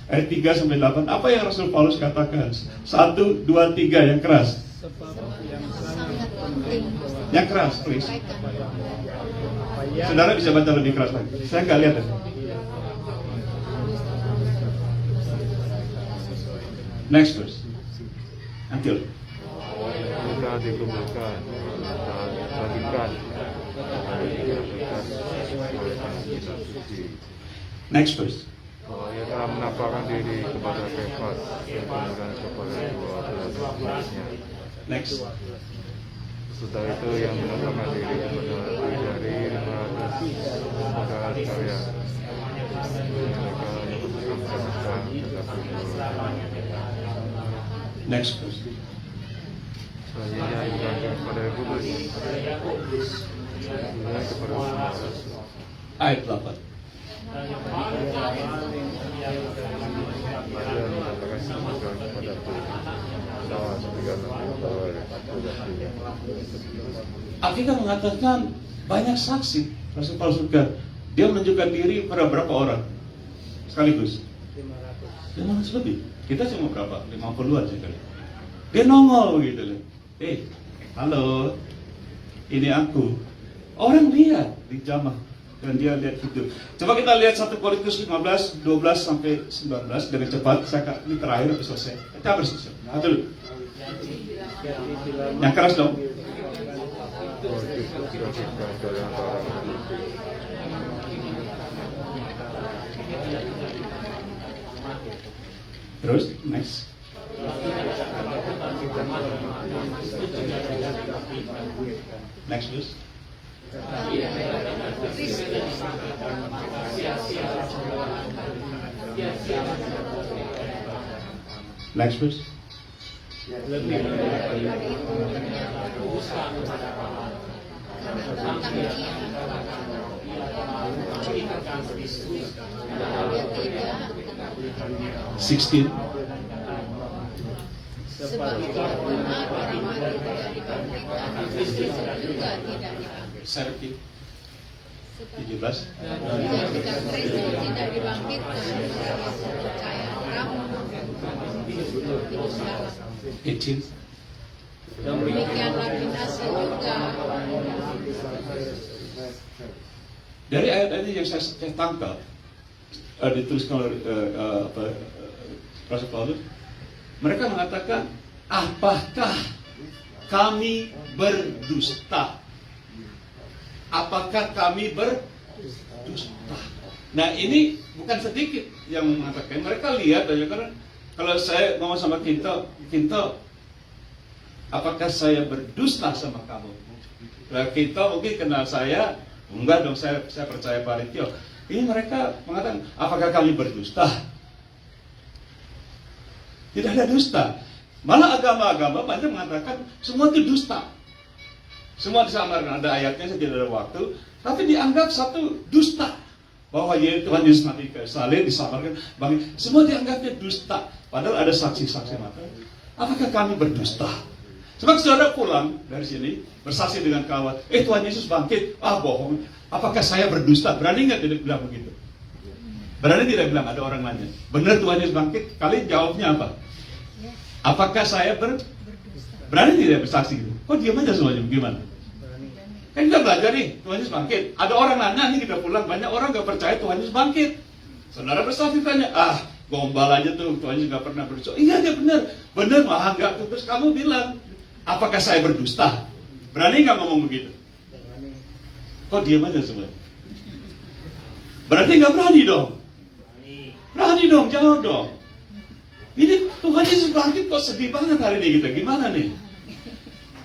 ayat 3 sampai 8. Apa yang Rasul Paulus katakan? 1, 2, 3 yang keras. Yang keras, please. Saudara bisa baca lebih keras lagi. Saya nggak lihat. Next verse. Until. Kita dikumpulkan dan bagikan Next verse. ia telah menampakkan diri kepada Kefas dan kemudian kepada 12 muridnya. Next. Setelah itu yang menampakkan diri kepada lebih dari 500 saudara sekalian. Mereka memutuskan tetap Next verse. selanjutnya diberangkat kepada Kudus, kemudian kepada semua rasul. Ayat 8. Dan mengatakan semoga kepadaku bahwa segala Alkitab mengatakan banyak saksi. Rasul Paulus juga dia menunjukkan diri pada berapa orang sekaligus? 500 lebih. Kita cuma berapa? 50-an sekali. Dia nongol begitu loh. Halo, ini aku. Orang lihat di jamaah dan dia lihat itu. Coba kita lihat 1 Korintus 15, 12 sampai 19 dengan cepat. Ini terakhir habis selesai. Kita harus selesai. Nah, dulu. Yang keras dong. Terus, next. Next, please. Next, please. 16. Sebab dia benar orang mati tidak dibangkitkan, Kristus juga tidak dibangkitkan. 17. Jika Kristus tidak dibangkitkan, kepercayaan kamu hiduplah. 18. Demikianlah binasa juga. Dari ayat ini yang saya tangkap dituliskan oleh Rasul Paulus, mereka mengatakan, apakah kami berdusta? Apakah kami berdusta? Nah, ini bukan sedikit yang mengatakan. Mereka lihat aja, karena kalau saya ngomong sama Kinto, apakah saya berdusta sama kamu? Nah, Kinto mungkin kenal saya, enggak dong, saya percaya Pak Ritio. Ini mereka mengatakan, apakah kami berdusta? Tidak ada dusta. Malah agama-agama banyak mengatakan semua itu dusta. Semua disamarkan, ada ayatnya, saya tidak ada waktu. Tapi dianggap satu dusta. Bahwa Tuhan Yesus mati ke salib, disamarkan. Semua dianggapnya dusta. Padahal ada saksi-saksi mata. Apakah kami berdusta? Sebab saudara pulang dari sini, bersaksi dengan kawan, Tuhan Yesus bangkit. Bohong. Apakah saya berdusta? Berani nggak tidak bilang begitu? Berani tidak bilang, ada orang nanya, benar Tuhan Yesus bangkit? Kalian jawabnya apa? Apakah saya berani tidak bersaksi gitu? Kok diam aja semuanya? Gimana? Kan kita belajar nih, Tuhan Yesus bangkit. Ada orang nanya nih, kita pulang, banyak orang gak percaya Tuhan Yesus bangkit. Saudara bersaksi tanya, gombalanya tuh Tuhan Yesus nggak pernah berdosa. Iya dia benar malah nggak. Terus kamu bilang, apakah saya berdusta? Berani nggak ngomong begitu? Kok diam aja semua? Berarti nggak berani dong? Berani dong, jawab dong. Ini Tuhan Yesus bangkit kok sedih banget hari ini kita. Gimana nih?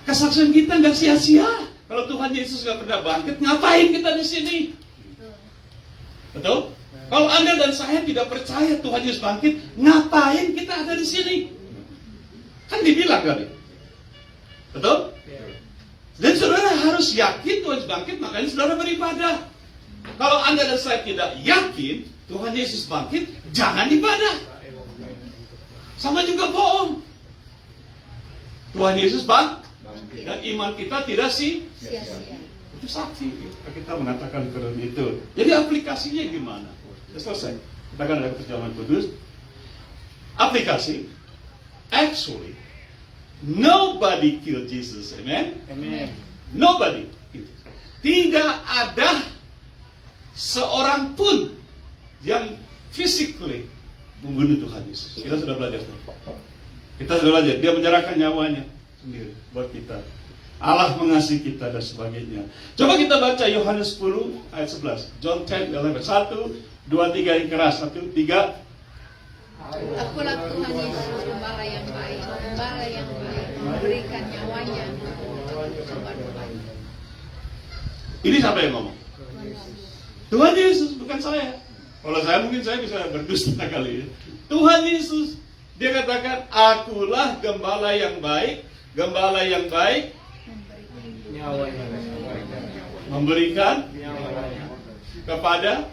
Kesaksian kita nggak sia-sia. Kalau Tuhan Yesus nggak pernah bangkit, ngapain kita di sini? Betul? Kalau Anda dan saya tidak percaya Tuhan Yesus bangkit, ngapain kita ada di sini? Kan dibilang kali. Betul? Dan saudara harus yakin Tuhan Yesus bangkit, makanya saudara beribadah. Kalau Anda dan saya tidak yakin Tuhan Yesus bangkit, jangan ibadah. Sama juga bohong. Tuhan Yesus bangkit dan iman kita tidak sia-sia. Itu saksi. Kita mengatakan seperti itu. Jadi aplikasinya gimana? Sudah selesai. Kita akan ada perjalanan kudus. Aplikasi. Actually, nobody killed Jesus. Amen? Amen. Nobody. Tidak ada seorang pun yang physically membunuh Tuhan Yesus. Kita sudah belajar. Kita sudah belajar. Dia menyerahkan nyawanya sendiri buat kita. Allah mengasihi kita dan sebagainya. Coba kita baca Yohanes 10 ayat 11. John 10:11. 1, 2, 3 yang keras. 1, 3. Akulah Tuhan Yesus, gembala yang baik, memberikan nyawanya untuk domba-dombanya. Ini siapa yang ngomong? Tuhan Yesus, bukan saya. Kalau saya mungkin saya bisa berdusta kali ya. Tuhan Yesus, dia katakan, akulah gembala yang baik Nyawanya. memberikan kepada.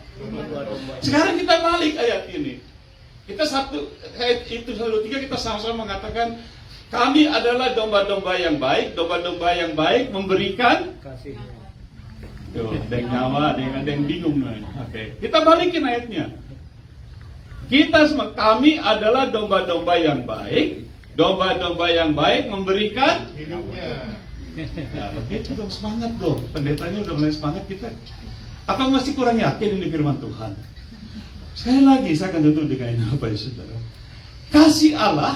Sekarang kita balik ayat ini. Kita ayat itu 1-3 kita sama-sama mengatakan kami adalah domba-domba yang baik memberikan Kasih. tuh, ada yang nyawa, ada yang bingung nih. Oke. Kita balikin ayatnya. Kita semua kami adalah domba-domba yang baik memberikan hidupnya. Nah, begitu dong, semangat dong. Pendetanya udah mulai semangat kita. Apa masih kurang yakin ini firman Tuhan? Sekali lagi saya akan tutup dengan ini apa ya saudara? Kasih Allah,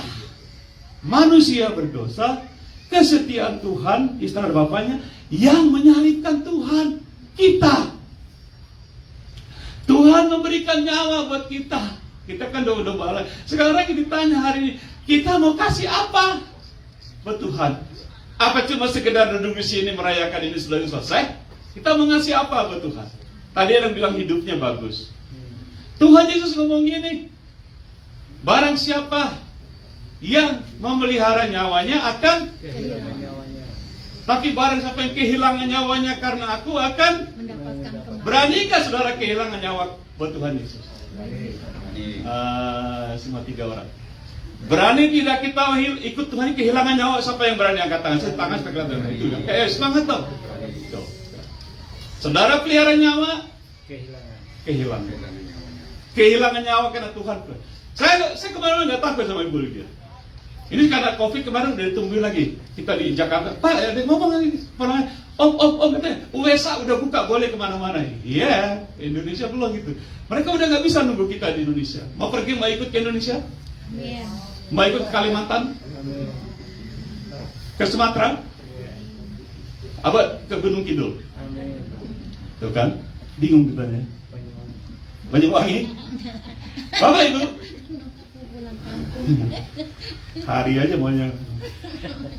manusia berdosa, kesetiaan Tuhan, istri dan bapaknya yang menyalibkan Tuhan kita. Tuhan memberikan nyawa buat kita. Kita kan domba Allah. Sekarang kita ditanya hari ini, kita mau kasih apa buat Tuhan? Apa cuma sekedar duduk di sini merayakan ini sudah selesai? Kita mau ngasih apa buat Tuhan? Tadi ada yang bilang hidupnya bagus. Tuhan Yesus ngomong gini, barang siapa yang memelihara nyawanya akan tapi barang siapa yang kehilangan nyawanya karena aku akan Mendapatkan kembali. Beranikah saudara kehilangan nyawa buat Tuhan Yesus? Semua 3 orang. Berani tidak kita ikut Tuhan kehilangan nyawa? Siapa yang berani angkat tangan? Saya tangan sekelatan itu. Semangat dong. Saudara pelihara nyawa, kehilangan nyawa karena Tuhan. Saya kemarin nggak takut sama ibu dia. Ini karena COVID kemarin udah ditungguin lagi. Kita di Jakarta, Pak, ada ngomong lagi. Om katanya, USA udah buka, boleh kemana-mana. Iya, Indonesia belum gitu. Mereka udah nggak bisa nunggu kita di Indonesia. Mau pergi, mau ikut ke Indonesia? Iya. Mau ikut ke Kalimantan? Ke Sumatera? Apa ke Gunung Kidul? Tuh kan, bingung kita ya. Banyuwangi? Bapak Ibu? Hari aja maunya.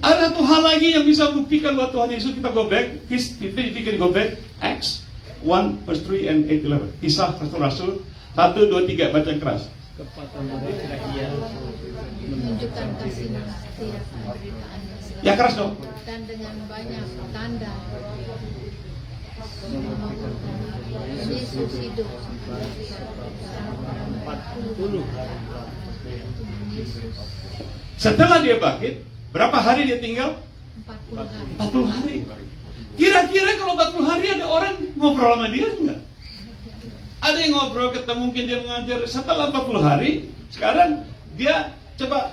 Ada tuh hal lagi yang bisa buktikan buat Tuhan Yesus. Kita go back. Kita go back. Acts 1 verse 3 and 8-11. Kisah Rasul 1, 2, 3. Baca yang keras. Menunjukkan kasih setia penderitaannya. Ya keras dong. Dan dengan banyak tanda Yesus hidup 40 Setelah dia bangkit, berapa hari dia tinggal? 40 40 hari. hari. Kira-kira kalau 40 hari ada orang ngobrol sama dia enggak? Ada yang ngobrol, ketemu, mungkin dia mengajar. Setelah 40 hari, sekarang dia coba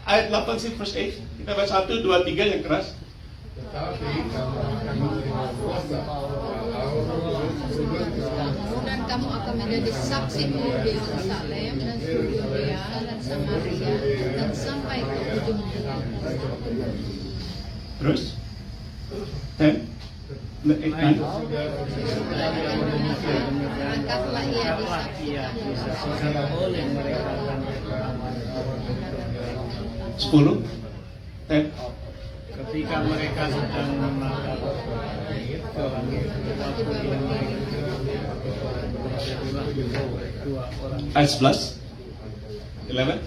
ayat 8 sih verse 8. Kita baca 1, 2, 3 yang keras. Tetapi kamu akan menerima kuasa Allah Dan kamu akan menjadi saksi di Yerusalem dan Yudea dan Samaria dan sampai ke ujung dunia. Terus? 10? 8? Angkatlah ia disaksikan oleh mereka dan 10? 10? ketika mereka sedang menatap ke langit, waktu dia naik, jadilah dua orang. Ayat 11? 11?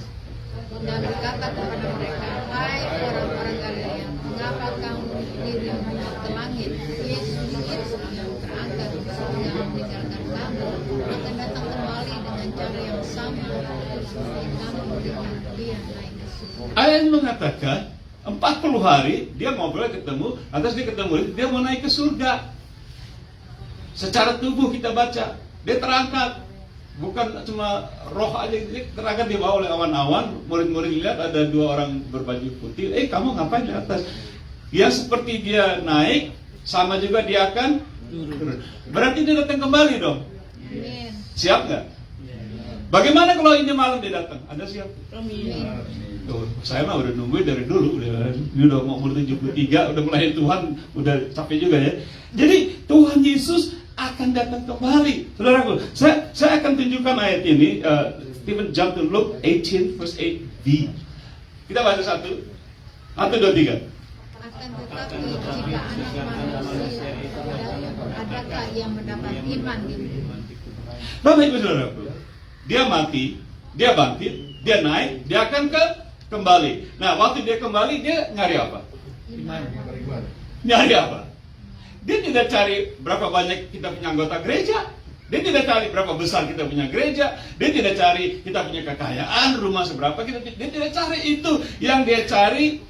dan berkata kepada mereka, hai orang-orang Galilea, mengapa kamu berdiri menatap ke langit? Yesus yang terangkat ke surga meninggalkan kamu akan datang kembali dengan cara yang sama seperti kamu melihat dia naik ke surga. Ayat mengatakan 40 hari dia ngobrol ketemu, atas dia ketemu dia mau naik ke surga. Secara tubuh kita baca, dia terangkat. Bukan cuma roh aja, dia terangkat dibawa oleh awan-awan. Murid-murid lihat ada dua orang berbaju putih. Kamu ngapain di atas? Ya seperti dia naik, sama juga dia akan turun. Berarti dia datang kembali dong. Amin. Siap nggak? Bagaimana kalau ini malam dia datang? Anda siap? Amin. Tuh, saya mah udah nungguin dari dulu, ini udah mau umur 73, udah mulai Tuhan, udah capek juga ya. Jadi Tuhan Yesus akan datang kembali. Saudaraku, saya akan tunjukkan ayat ini. Stephen jump to Luke 18 verse 8b. Kita baca 1, 2, 3. Akan tetapi jika anak manusia itu adakah yang mendapat iman di bumi? Bapak Ibu Saudaraku, dia mati, dia bangkit, dia naik, dia akan kembali. Nah, waktu dia kembali, dia nyari apa? Nyari apa? Dia tidak cari berapa banyak kita punya anggota gereja. Dia tidak cari berapa besar kita punya gereja. Dia tidak cari kita punya kekayaan, rumah seberapa. Dia tidak cari itu. Yang dia cari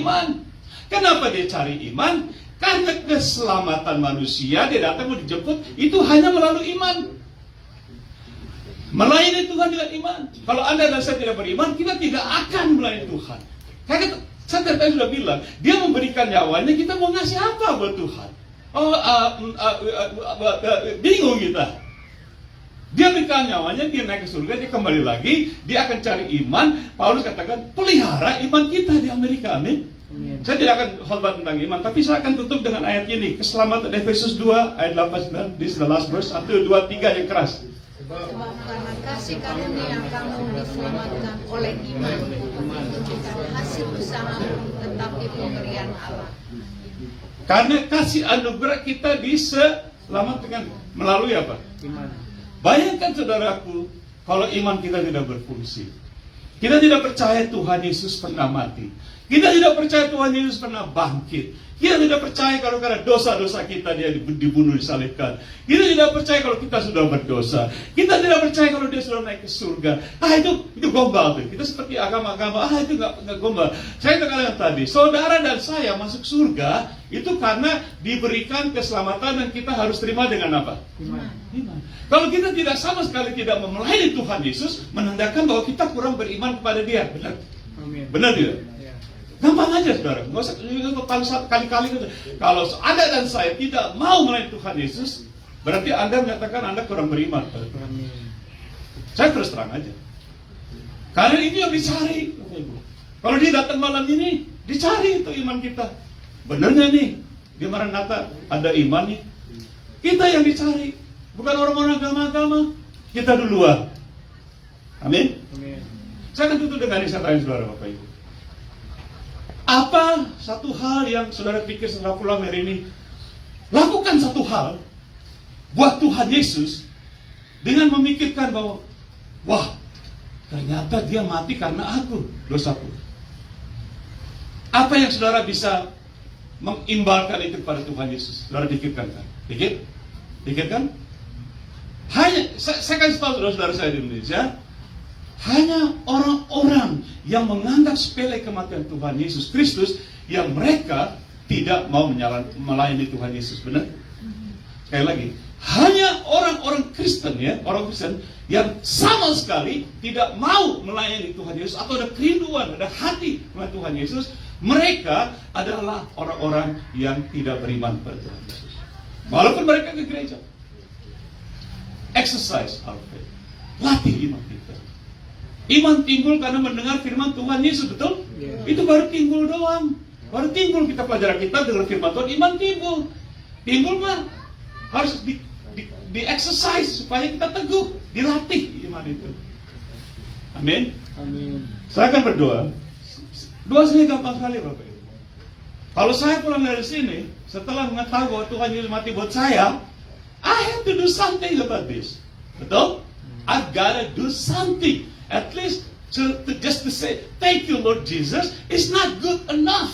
iman. Kenapa dia cari iman? Karena keselamatan manusia, dia datang mau dijemput, itu hanya melalui iman. Melayani Tuhan dengan iman. Kalau Anda dan saya tidak beriman, kita tidak akan melayani Tuhan. Karena saya tadi sudah bilang, dia memberikan nyawanya, kita mau ngasih apa buat Tuhan? Bingung kita. Dia berikan nyawanya, dia naik ke surga, dia kembali lagi, dia akan cari iman. Paulus katakan, pelihara iman kita di Amerika. Amin. Saya tidak akan khotbah tentang iman, tapi saya akan tutup dengan ayat ini. Keselamatan Efesus 2 ayat 8-9. This is the last verse. 1, 2, 3 yang keras. Sebab karena kasih karunia kamu diselamatkan oleh iman, bukan hasil usaha, tetapi pemberian Allah. Karena kasih anugerah kita diselamatkan melalui apa? Iman. Bayangkan saudaraku, kalau iman kita tidak berfungsi, kita tidak percaya Tuhan Yesus pernah mati, kita tidak percaya Tuhan Yesus pernah bangkit, kita tidak percaya kalau karena dosa-dosa kita dia dibunuh, disalibkan. Kita tidak percaya kalau kita sudah berdosa. Kita tidak percaya kalau dia sudah naik ke surga. Itu gombal tuh. Kita seperti agama-agama. Itu nggak gombal. Saya katakan tadi, saudara dan saya masuk surga itu karena diberikan keselamatan dan kita harus terima dengan apa? Iman. Kalau kita tidak sama sekali tidak memelayani Tuhan Yesus, menandakan bahwa kita kurang beriman kepada Dia. Benar? Amin. Benar tidak? Gampang aja saudara, nggak usah kali-kali. Kalau Anda dan saya tidak mau melayani Tuhan Yesus, berarti Anda menyatakan Anda kurang beriman. Amin. Saya terus terang aja. Karena ini yang dicari. Kalau dia datang malam ini, dicari itu iman kita. Benernya nih, di Maranatha ada iman nih. Kita yang dicari, bukan orang-orang agama-agama. Kita duluan. Amin. Amin. Saya akan tutup dengan saya tanya saudara Bapak Ibu. Apa satu hal yang saudara pikir setelah pulang hari ini? Lakukan satu hal buat Tuhan Yesus dengan memikirkan bahwa, wah, ternyata dia mati karena aku, dosaku. Apa yang saudara bisa mengimbalkan itu kepada Tuhan Yesus? Saudara pikirkan kan? Pikirkan? Hanya, saya kasih tahu saudara-saudara saya di Indonesia, hanya orang-orang yang menganggap sepele kematian Tuhan Yesus Kristus yang mereka tidak mau melayani Tuhan Yesus. Benar? Sekali lagi, hanya orang-orang Kristen ya, orang Kristen yang sama sekali tidak mau melayani Tuhan Yesus atau ada kerinduan, ada hati melayani Tuhan Yesus, mereka adalah orang-orang yang tidak beriman pada Tuhan Yesus. Walaupun mereka ke gereja. Exercise our faith. Latih iman kita. Iman timbul karena mendengar firman Tuhan Yesus, betul? Itu baru timbul doang. Baru timbul kita pelajaran kita dengar firman Tuhan, iman timbul. Timbul mah harus di exercise supaya kita teguh, dilatih iman itu. Amin. Amin. Saya akan berdoa. Doa saya gampang sekali, Bapak Ibu. Kalau saya pulang dari sini, setelah mengetahui bahwa Tuhan Yesus mati buat saya, I have to do something about this. Betul? I've gotta do something. At least just to say, thank you Lord Jesus, is not good enough.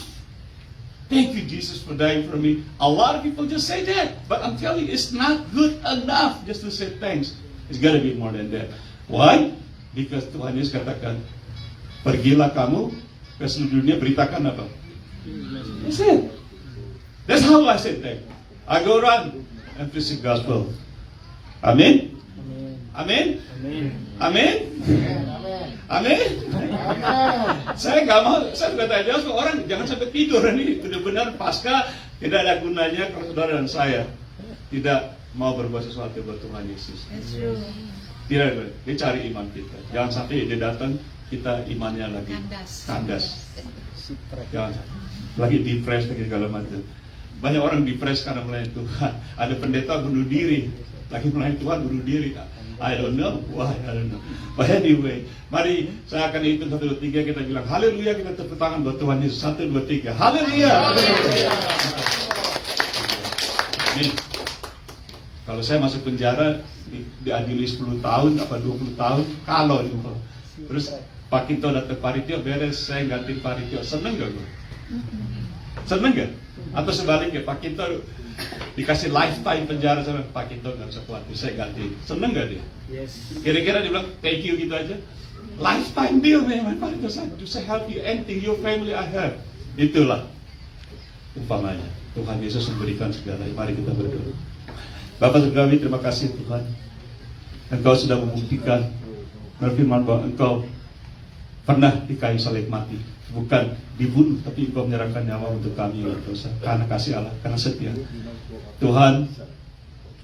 Thank you Jesus for dying for me. A lot of people just say that. But I'm telling you, it's not good enough just to say thanks. It's gotta be more than that. Why? Because Tuhan Yesus katakan, pergilah kamu ke seluruh dunia, beritakan apa? That's it. That's how I say thank you. I go around and preach the gospel. Amin? Amin? Amin? Amin? Saya nggak mau, saya berkata aja orang jangan sampai tidur ini benar-benar pasca tidak ada gunanya kalau saudara dan saya tidak mau berbuat sesuatu buat Tuhan Yesus. Tidak, dia cari iman kita. Jangan sampai dia datang kita imannya lagi kandas. Jangan lagi depres lagi segala macam. Banyak orang depres karena melayani Tuhan. Ada pendeta bunuh diri, lagi melayani Tuhan bunuh diri. I don't know why, I don't know. But anyway, mari saya akan hitung 1, 2, 3, kita bilang haleluya, kita tepuk tangan buat Tuhan Yesus. 1, 2, 3, haleluya. Amin. Kalau saya masuk penjara diadili 10 tahun apa 20 tahun, kalau itu. Terus Pak Kinto datang Paritio beres, saya ganti Paritio. Seneng gak gue? Seneng gak? Atau sebaliknya Pak Kinto dikasih lifetime penjara sama Pak Kinto nggak bisa kuat, saya ganti. Seneng gak dia? Yes. Kira-kira dia bilang thank you gitu aja. Lifetime deal man, Pak Kinto saya help you anything your family I have. Itulah umpamanya Tuhan Yesus memberikan segala. Mari kita berdoa. Bapak Surgawi, terima kasih Tuhan. Engkau sudah membuktikan berfirman bahwa Engkau pernah di kayu salib mati, bukan dibunuh, tapi Engkau menyerahkan nyawa untuk kami oleh dosa, karena kasih Allah, karena setia. Tuhan,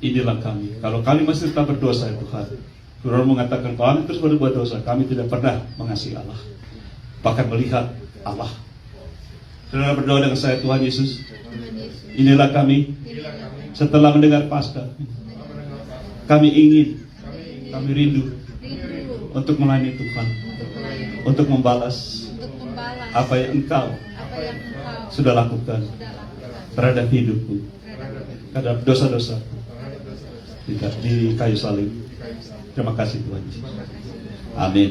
inilah kami. Kalau kami masih tetap berdosa, ya Tuhan, Tuhan mengatakan kami terus berbuat dosa, kami tidak pernah mengasihi Allah, bahkan melihat Allah. Saudara berdoa dengan saya, Tuhan Yesus, inilah kami. Setelah mendengar Paskah, kami ingin, kami rindu untuk melayani Tuhan, untuk membalas apa yang Engkau sudah lakukan terhadap hidupku, terhadap dosa-dosa di kayu salib. Terima kasih Tuhan Yesus. Amin.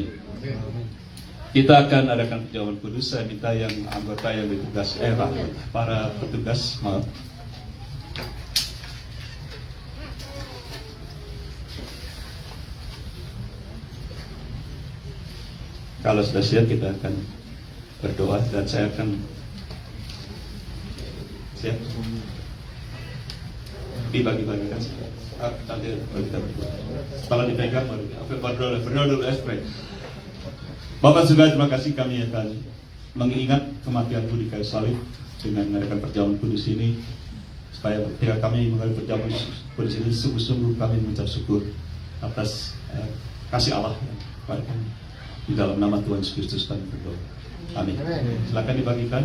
Kita akan adakan perjamuan kudus. Saya minta yang anggota yang bertugas, para petugas, maaf. Kalau sudah siap kita akan berdoa dan saya akan siap dibagi-bagikan nanti kita berdoa. Kalau dipegang berdoa dulu, pray. Bapak Surgawi, terima kasih, kami akan mengingat kematian-Mu di kayu salib dengan mengadakan perjamuan kudus ini, supaya ketika kami mengalami perjamuan kudus ini sungguh-sungguh kami mengucap syukur atas kasih Allah kepada kami. Di dalam nama Tuhan Yesus Kristus kami berdoa. Amin. Silakan dibagikan.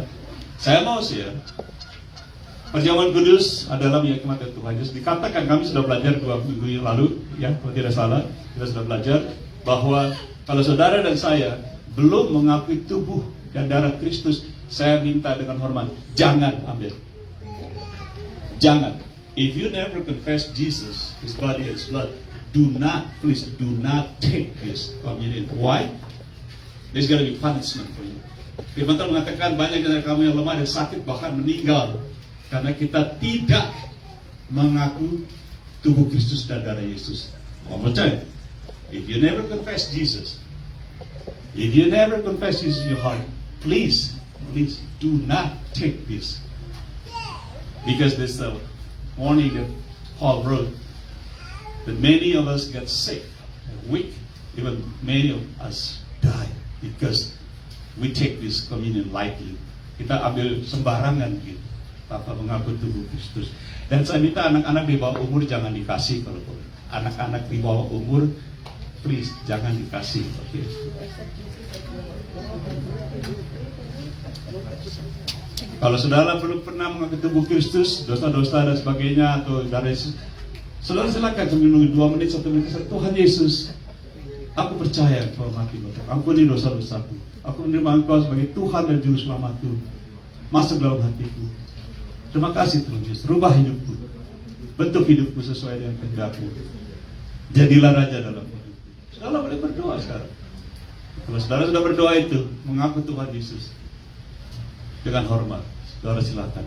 Saya mau sih ya. Perjamuan kudus adalah milik kematian Tuhan Yesus. Dikatakan kami sudah belajar 2 minggu yang lalu, ya, kalau tidak salah, kita sudah belajar bahwa kalau saudara dan saya belum mengakui tubuh dan darah Kristus, saya minta dengan hormat, jangan ambil. Jangan. If you never confess Jesus, His body and His blood, please do not take this communion. Why? There's gonna be punishment for you. Firman Tuhan mengatakan banyak dari kamu yang lemah dan sakit bahkan meninggal karena kita tidak mengaku tubuh Kristus dan darah Yesus. Mau percaya? If you never confess Jesus, if you never confess Jesus in your heart, please do not take this, because there's a warning that Paul wrote that many of us get sick and weak, even many of us die because we take this communion lightly. Kita ambil sembarangan gitu. tanpa mengaku tubuh Kristus. Dan saya minta anak-anak di bawah umur jangan dikasih kalau boleh. Anak-anak di bawah umur, please jangan dikasih. Oke. Kalau saudara belum pernah mengaku tubuh Kristus, dosa-dosa dan sebagainya, atau dari saudara silakan sambil 2 menit, 1 menit. Tuhan Yesus, aku percaya Engkau mati untuk ampuni dosa-dosaku. Aku menerima Engkau sebagai Tuhan dan Juru Selamatku. Masuk dalam hatiku. Terima kasih Tuhan Yesus. Rubah hidupku. Bentuk hidupku sesuai dengan kehendak-Mu. Jadilah Raja dalam hidupku. Saudara boleh berdoa sekarang. Kalau saudara sudah berdoa itu, mengaku Tuhan Yesus dengan hormat, saudara silakan.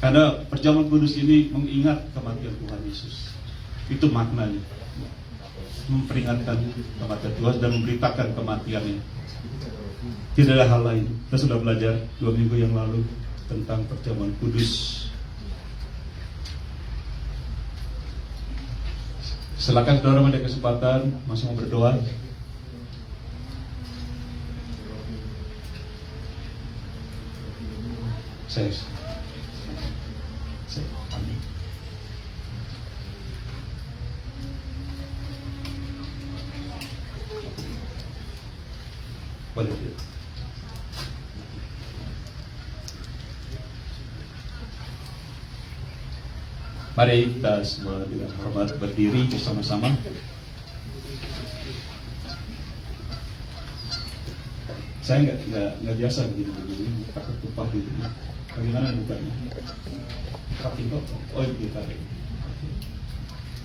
Karena perjamuan kudus ini mengingat kematian Tuhan Yesus. Itu maknanya. Memperingatkan kematian Tuhan dan memberitakan kematiannya. Tidak ada hal lain. Kita sudah belajar 2 minggu yang lalu tentang perjamuan kudus. Silakan saudara pada kesempatan masih mau berdoa. Saya amin. Boleh. Mari kita semua dengan hormat berdiri bersama-sama. Saya nggak biasa begini, takut tumpah gitu. Bagaimana bukanya? Pakai kok? Oh itu tarik.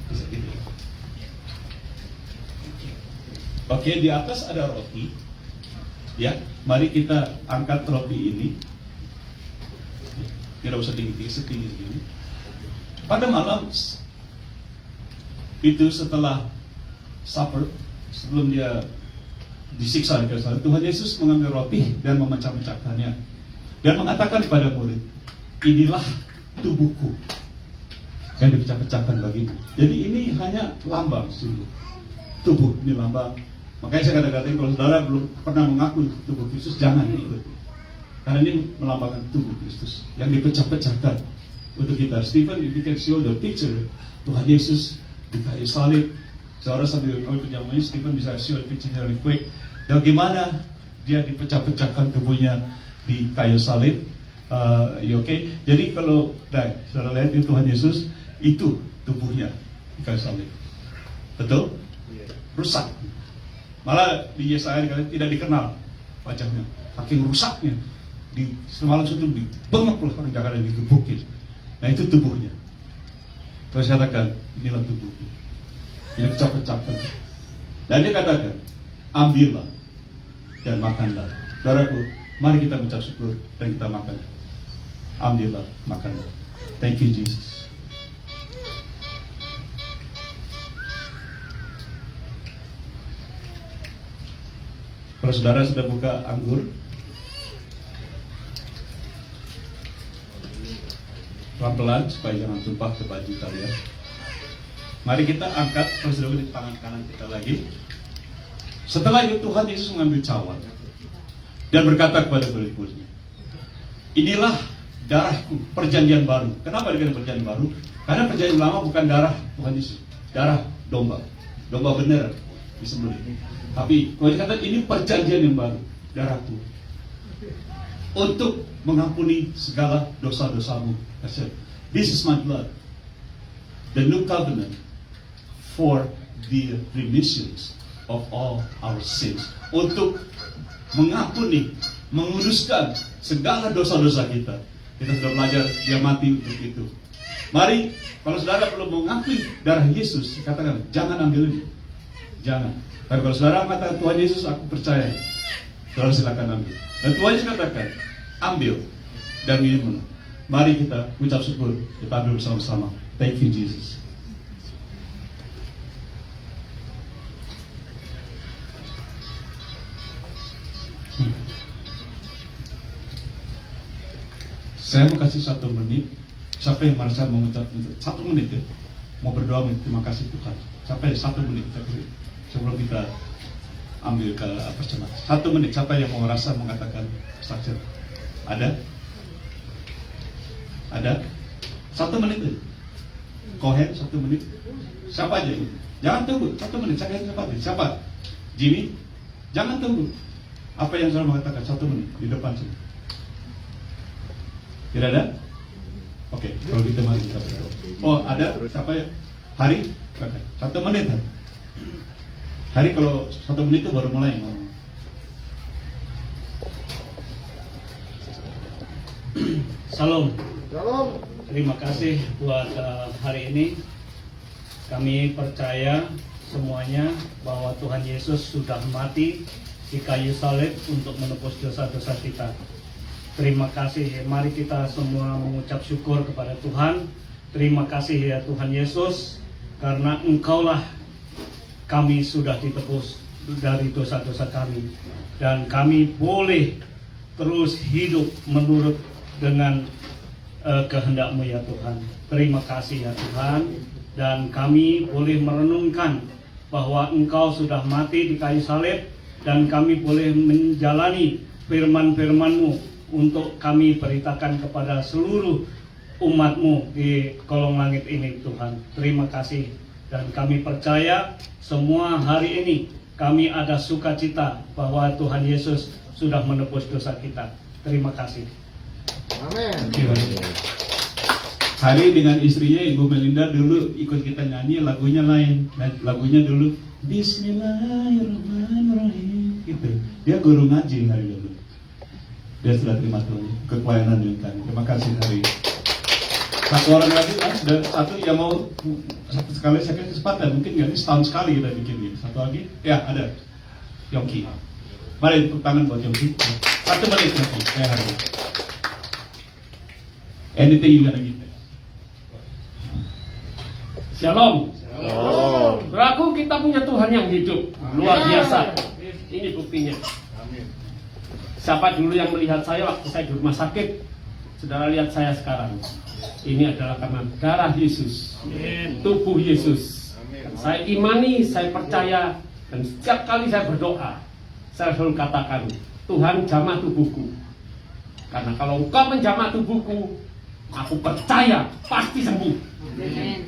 Bisa gitu. Oke, di atas ada roti. Ya, mari kita angkat roti ini. Tidak usah tinggi, setinggi segini. Pada malam itu setelah supper, sebelum dia disiksa di kayu salib, Tuhan Yesus mengambil roti dan memecah-mecahkannya dan mengatakan kepada murid, inilah tubuhku yang dipecah-pecahkan bagimu. Jadi ini hanya lambang sungguh. Tubuh ini lambang. Makanya saya katakan kalau saudara belum pernah mengaku tubuh Kristus, jangan ikut. Karena ini melambangkan tubuh Kristus yang dipecah-pecahkan untuk kita. Stephen, you can show the picture Tuhan Yesus di kayu salib. Saudara sambil kami perjamuan ini, Stephen bisa show the picture very quick. Dan gimana dia dipecah-pecahkan tubuhnya di kayu salib. Oke. Jadi kalau saudara lihat itu Tuhan Yesus, itu tubuhnya di kayu salib. Betul? Rusak. Malah di Yesaya tidak dikenal wajahnya, saking rusaknya. Di semalam itu dibengok oleh orang Jakarta, digebukin. Nah itu tubuhnya. Terus katakan, inilah tubuhnya. Ini pecah-pecahkan. Dan dia katakan, ambillah dan makanlah. Saudaraku, mari kita mengucap syukur dan kita makan. Ambillah, makanlah. Thank you Jesus. Kalau saudara sudah buka anggur, pelan-pelan supaya jangan tumpah ke baju kalian. Mari kita angkat terus dulu di tangan kanan kita lagi. Setelah itu Tuhan Yesus mengambil cawan dan berkata kepada murid-muridnya, inilah darahku, perjanjian baru. Kenapa dikatakan perjanjian baru? Karena perjanjian lama bukan darah Tuhan Yesus, darah domba benar disembelih. Tapi kalau dikatakan ini perjanjian yang baru, darahku, untuk mengampuni segala dosa-dosamu. This is my blood, the new covenant for the remissions of all our sins. Untuk mengampuni, menguduskan segala dosa-dosa kita. Kita sudah belajar dia mati untuk itu. Mari, kalau saudara belum mengakui darah Yesus, katakan jangan ambil ini, jangan. Tapi kalau saudara mengatakan Tuhan Yesus, aku percaya, saudara silakan ambil. Dan Tuhan Yesus katakan, ambil dan minum. Mari kita ucap syukur, kita ambil bersama-sama. Thank you Jesus. Saya mau kasih 1 menit. Siapa yang merasa mengucap 1 menit ya? Mau berdoa, terima kasih Tuhan. Sampai 1 menit sebelum kita ambil ke persembahan. 1 menit. Siapa yang mau merasa mengatakan saja? Ada? Ada? 1 menit aja. Kohen 1 menit. Siapa aja ini? Jangan tunggu 1 menit. Saya kasih kesempatan. Siapa? Jimmy? Jangan tunggu. Apa yang saudara mengatakan 1 menit di depan sini? Tidak ada? Oke, kalau gitu mari kita berdoa. Oh, ada? Siapa ya? Hari? Oke, 1 menit. Hari kalau 1 menit itu baru mulai ngomong. Salam. Terima kasih buat hari ini. Kami percaya semuanya bahwa Tuhan Yesus sudah mati di kayu salib untuk menebus dosa-dosa kita. Terima kasih. Mari kita semua mengucap syukur kepada Tuhan. Terima kasih ya Tuhan Yesus, karena Engkaulah kami sudah ditebus dari dosa-dosa kami, dan kami boleh terus hidup menurut dengan kehendak-Mu ya Tuhan. Terima kasih ya Tuhan, dan kami boleh merenungkan bahwa Engkau sudah mati di kayu salib, dan kami boleh menjalani firman-firman-Mu untuk kami beritakan kepada seluruh umat-Mu di kolong langit ini Tuhan. Terima kasih, dan kami percaya semua hari ini kami ada sukacita bahwa Tuhan Yesus sudah menebus dosa kita. Terima kasih. Hari dengan istrinya Ibu Melinda dulu ikut kita nyanyi lagunya lain. Lagunya dulu Bismillahirrahmanirrahim gitu. Dia guru ngaji hari dulu. Dia sudah terima Tuhan ikut pelayanan dengan kami. Terima kasih Hari. Satu orang lagi sudah satu yang mau satu sekali saya kasih kesempatan, mungkin nggak ini setahun sekali kita bikin ini. Satu lagi ya ada Yongki. Mari tepuk tangan buat Yongki. 1 menit Yongki. Saya Hari. Anything you gotta give. Shalom. Beraku kita punya Tuhan yang hidup, luar biasa. Ini buktinya. Siapa dulu yang melihat saya waktu saya di rumah sakit? Saudara lihat saya sekarang. Ini adalah karena darah Yesus, tubuh Yesus. Saya imani, saya percaya, dan setiap kali saya berdoa, saya selalu katakan, Tuhan jamah tubuhku. Karena kalau Engkau menjamah tubuhku, aku percaya pasti sembuh.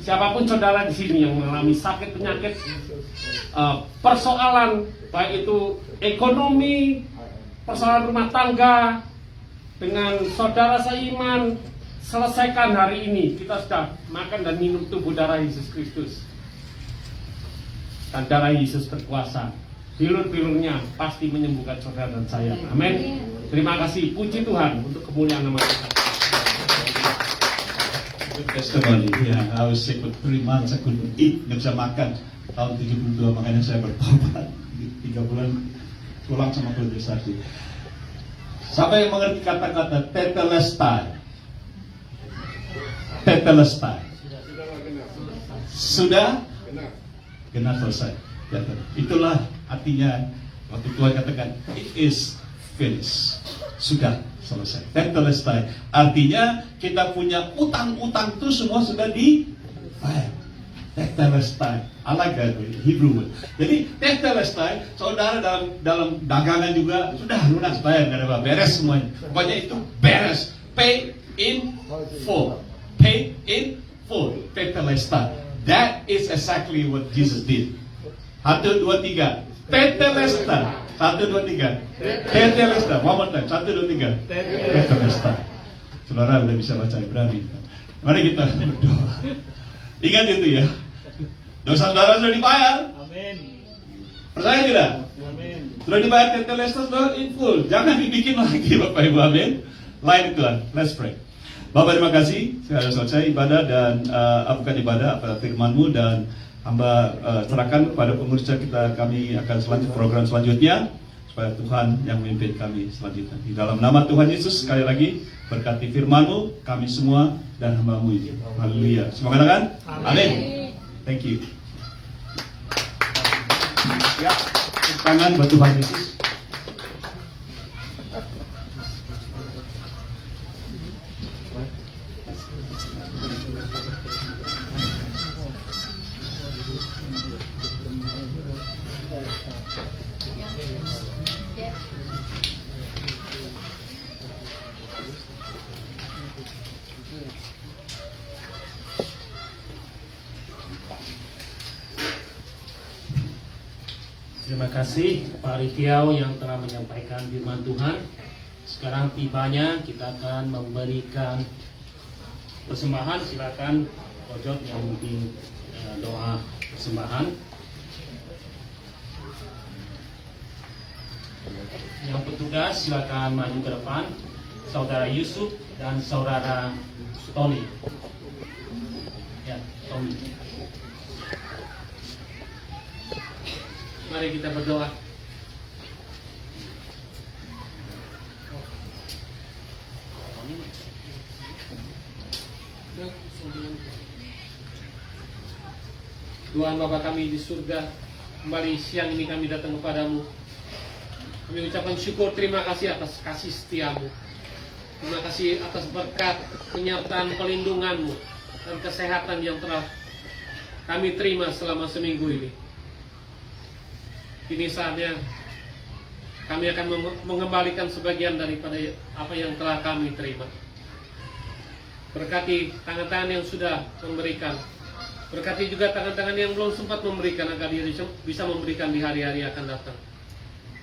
Siapapun saudara di sini yang mengalami sakit penyakit, persoalan baik itu ekonomi, persoalan rumah tangga, dengan saudara seiman, selesaikan hari ini. Kita sudah makan dan minum tubuh darah Yesus Kristus, dan darah Yesus berkuasa. Bilur-bilurnya pasti menyembuhkan saudara dan saya. Amin. Terima kasih. Puji Tuhan untuk kemuliaan nama Tuhan. Testimony, ya, I was sick for 3 months, I couldn't eat, nggak bisa makan. Tahun 72 makanya saya bertobat. 3 bulan pulang sama keluarga sakit. Siapa yang mengerti kata-kata tetelestai? Tetelestai. Sudah genap selesai. Ya, itulah artinya waktu Tuhan katakan it is finished. Sudah selesai. Tetelestai. Artinya kita punya utang-utang itu semua sudah dibayar. Tetelestai. I like that Hebrew word. Jadi tetelestai, saudara dalam dagangan juga sudah lunas bayar, nggak ada apa, beres semuanya. Pokoknya itu beres. Pay in full. Pay in full. Tetelestai. That is exactly what Jesus did. 1, 2, 3. Tetelestai. 1, 2, 3. Tetelestai. One more time. 1, 2, 3. Tetelestai. Saudara udah bisa baca Ibrani. Mari kita berdoa. Ingat itu ya. Dosa saudara sudah dibayar. Amin. Percaya tidak? Amin. Sudah dibayar tetelestai sudah in full. Jangan dibikin lagi Bapak Ibu. Amin. Lain Tuhan. Let's pray. Bapak terima kasih. Saya sudah selesai ibadah dan bukan ibadah, firman-Mu, dan hamba serahkan kepada pengurus kita. Kami akan selanjut program selanjutnya supaya Tuhan yang memimpin kami selanjutnya. Di dalam nama Tuhan Yesus sekali lagi berkati firman-Mu, kami semua dan hamba-Mu ini. Haleluya. Semua katakan? Amin. Thank you. Ya, tangan buat Tuhan Yesus. Terima kasih Pak Rikiau yang telah menyampaikan firman Tuhan. Sekarang tibanya kita akan memberikan persembahan. Silakan pojok yang memimpin doa persembahan. Yang petugas silakan maju ke depan. Saudara Yusuf dan Saudara Tony. Ya, Tony. Mari kita berdoa. Tuhan Bapa kami di surga, kembali siang ini kami datang kepadamu. Kami ucapkan syukur, terima kasih atas kasih setiamu. Terima kasih atas berkat, penyertaan, pelindunganmu, dan kesehatan yang telah kami terima selama seminggu ini. Kini saatnya kami akan mengembalikan sebagian daripada apa yang telah kami terima. Berkati tangan-tangan yang sudah memberikan. Berkati juga tangan-tangan yang belum sempat memberikan agar dia bisa memberikan di hari-hari akan datang.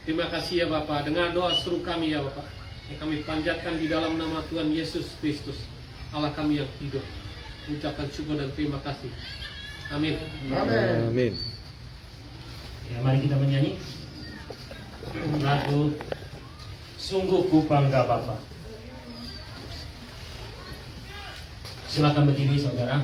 Terima kasih ya Bapa. Dengan doa seru kami ya Bapa, yang kami panjatkan di dalam nama Tuhan Yesus Kristus, Allah kami yang hidup. Mengucapkan syukur dan terima kasih. Amin. Amin. Ya, mari kita menyanyi lagu Sungguh Ku Bangga Bapa. Silakan berdiri saudara.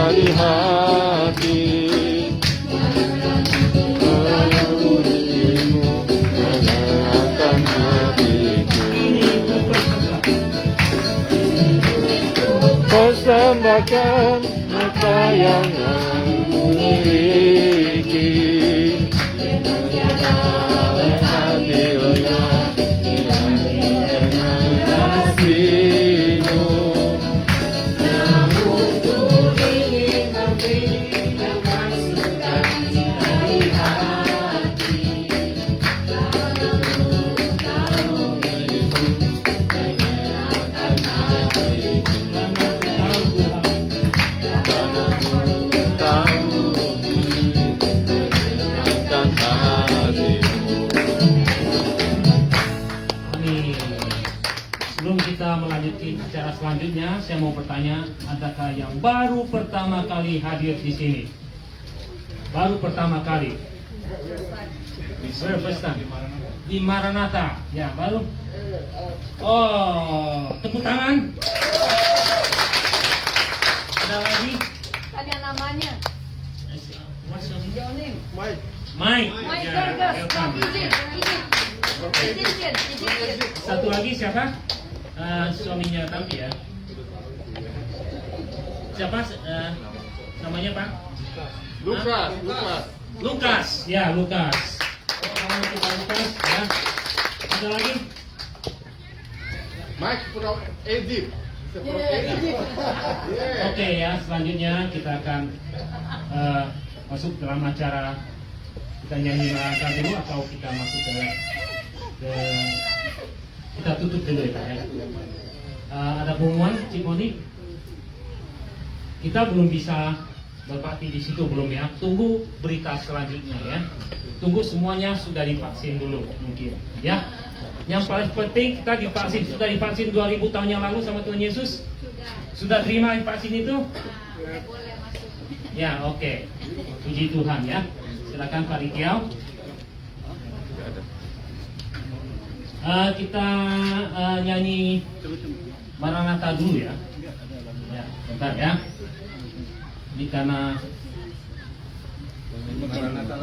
Dari hati mengulimu, menyenangkan hati. rasakan apa yang aku miliki. Oleh hati lega dengan kasih-Mu. Namun ku ingin memberikan sukacita di hati. Amin. Sebelum kita melanjutkan acara selanjutnya, saya mau bertanya, adakah yang baru pertama kali hadir di sini? Baru pertama kali. First time. Di Maranatha. Ya, baru. Oh, tepuk tangan. Ada lagi? Ada namanya. What's your name? Your name. Mike. Mike Ya, Gargas from welcome. Egypt. Satu lagi siapa? Suaminya Tampi ya. Siapa? Namanya Pak? Lukas. Ya, Lukas. Selamat untuk Pak Lukas. Ya. Ada lagi? Mike from Egypt. Oke ya, selanjutnya kita akan masuk dalam acara. Kita nyanyi Maranatha dulu atau kita masuk ke kita tutup dulu ya Pak ya. Ada pengumuman Cik Moni? Kita belum bisa berbakti di situ belum ya. Tunggu berita selanjutnya ya. Tunggu semuanya sudah divaksin dulu mungkin ya. Yang paling penting kita divaksin, sudah divaksin 2000 tahun yang lalu sama Tuhan Yesus. Sudah terima vaksin itu? Ya, oke. Puji Tuhan ya. Silakan Pak Rikiau. Kita nyanyi Maranatha dulu ya. Ya, bentar ya. Ini karena Maranatha,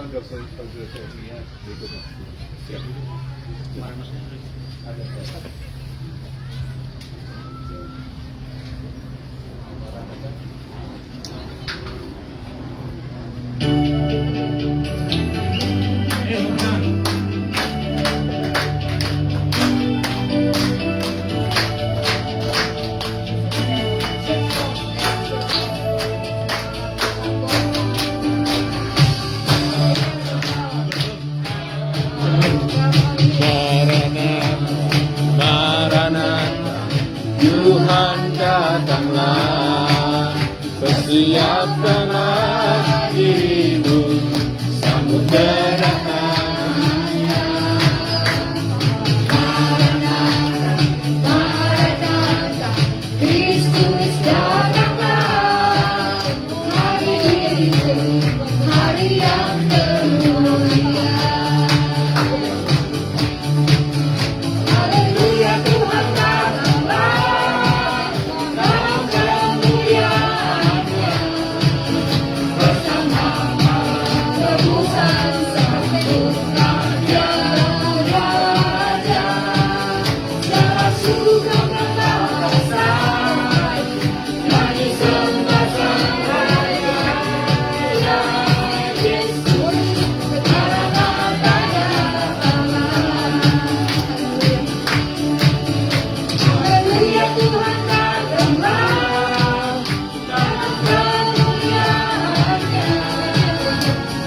Tuhan datanglah, persiapkanlah dirimu, sambut kedatangannya. Maranatha, Kristus datanglah. Hari itu, hari yang termulia. Haleluya, Tuhan datanglah dalam kemuliaan-Nya, bersama tebusan sempurna Raja. Segala suka selesai, nyanyi sembah Sang Raja. Ya Yesus, Maranatha datanglah. Haleluya, Tuhan datanglah dalam kemuliaan-Nya,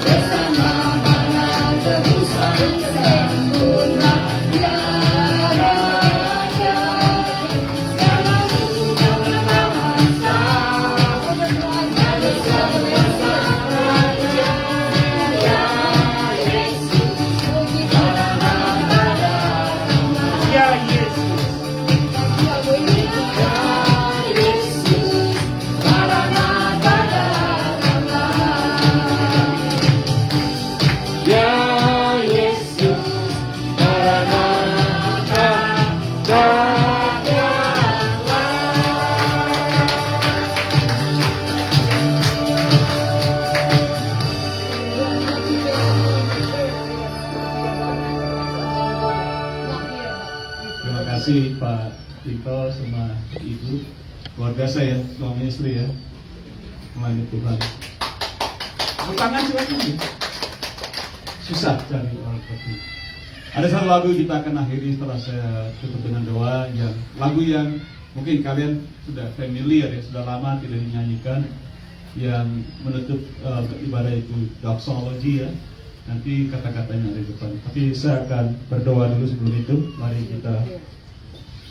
bersama para tebusan sempurna Raja. Segala suka berbahasa, nyanyi sembah Sang Raja. Ya Yesus, Maranatha datanglah. ya Yesus. Ya Yesus, Maranatha, Terima kasih Pak Tito sama Ibu. Luar biasa ya, suami istri ya, melayani Tuhan. Bertangan silakan ya. Susah cari orang seperti ini. Ada satu lagu kita akan akhiri setelah saya tutup dengan doa, lagu yang mungkin kalian sudah familiar ya, sudah lama tidak dinyanyikan, yang menutup ibadah itu doxology ya. Nanti kata-katanya ada di depan. Tapi saya akan berdoa dulu sebelum itu. Mari kita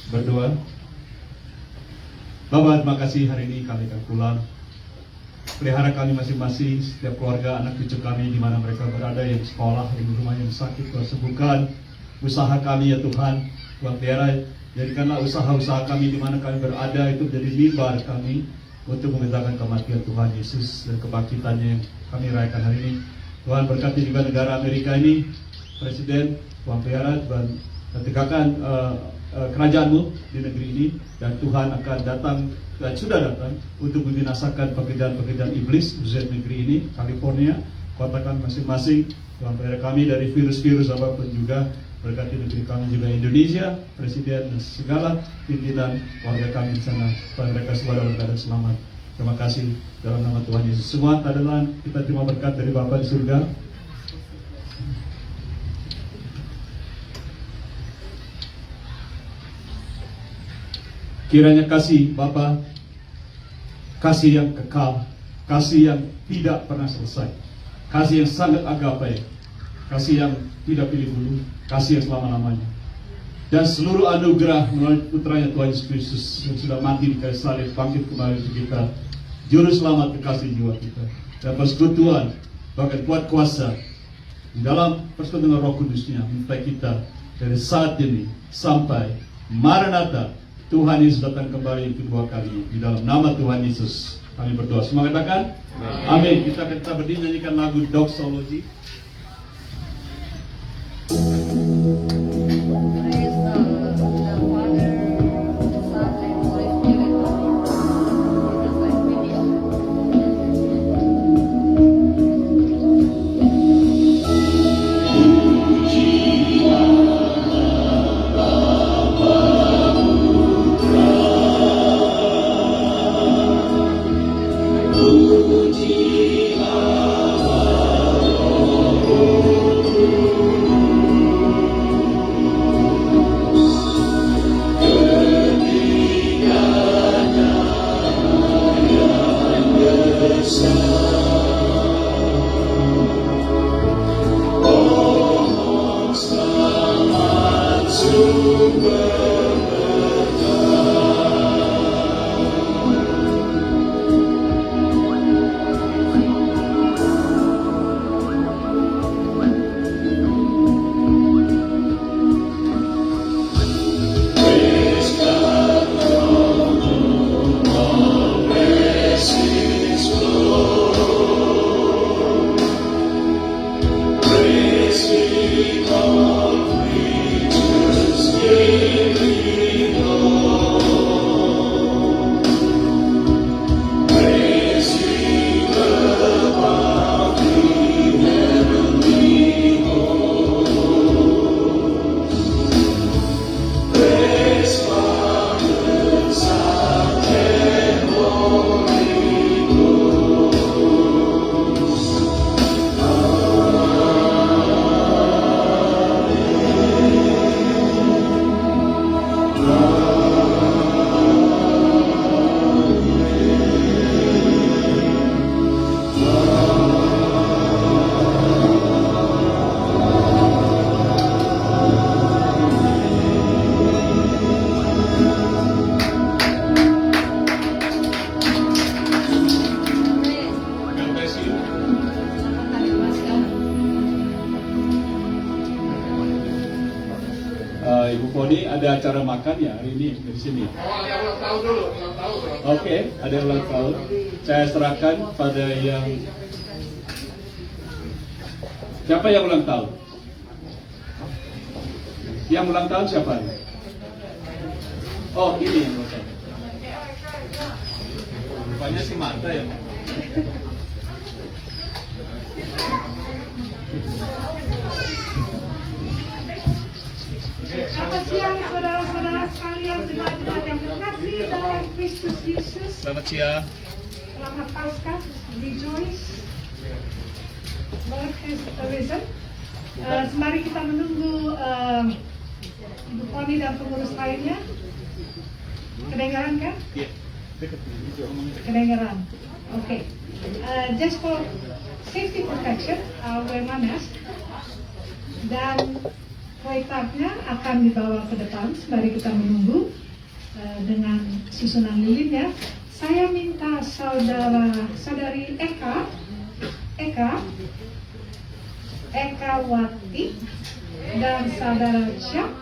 berdoa. Bapa, terima kasih hari ini kami akan pulang. Pelihara kami masing-masing, setiap keluarga, anak cucu kami di mana mereka berada, yang sekolah, yang di rumah, yang sakit, Tuhan sembuhkan. Usaha kami ya Tuhan, Tuhan pelihara, jadikanlah usaha-usaha kami di mana kami berada itu menjadi mimbar kami untuk memberitakan kematian Tuhan Yesus dan kebangkitannya yang kami rayakan hari ini. Tuhan berkati juga negara Amerika ini, Presiden, Tuhan pelihara, Tuhan tegakkan kerajaan-Mu di negeri ini, dan Tuhan akan datang dan sudah datang untuk membinasakan pekerjaan-pekerjaan iblis di negeri ini, California, kota kami masing-masing. Tuhan pelihara kami dari virus-virus apapun juga, berkati negeri kami juga Indonesia, Presiden dan segala pimpinan warga kami di sana, supaya mereka semua dalam keadaan selamat. Terima kasih dalam nama Tuhan Yesus. Semua adalah kita terima berkat dari Bapa di surga. Kiranya kasih Bapa, kasih yang kekal, kasih yang tidak pernah selesai, kasih yang sangat agape, kasih yang tidak pilih bulu, kasih yang selama-lamanya, dan seluruh anugerah melalui putranya Tuhan Yesus Kristus yang sudah mati di kayu salib, bangkit kembali untuk kita, juru selamat kekasih jiwa kita, dan persekutuan bahkan kuat kuasa di dalam persekutuan dengan Roh Kudusnya menyertai kita dari saat ini sampai Maranatha, Tuhan Yesus datang kembali yang kedua kali. Di dalam nama Tuhan Yesus kami berdoa. Semua katakan amin. Kita berdiri nyanyikan lagu Doxology. Ibu Poni ada acara makan ya hari ini di sini. Ada ulang tahun dulu, Oke, ada ulang tahun. Saya serahkan pada yang siapa yang ulang tahun? Yang ulang tahun siapa? Oh ini yang ulang tahun. Rupanya si Marta ya. Selamat siang saudara-saudara sekalian, jemaat-jemaat yang terkasih dalam Kristus Yesus. Selamat siang. Selamat Paskah, rejoice. Lord has risen. Mari kita menunggu Ibu Poni dan pengurus lainnya. Kedengaran kan? Iya. Kedengaran. Oke. Just for safety protection, wear my mask. Dan proyektarnya akan dibawa ke depan. Mari kita menunggu dengan susunan lilin ya. Saya minta saudari Eka Wati dan saudara Chia.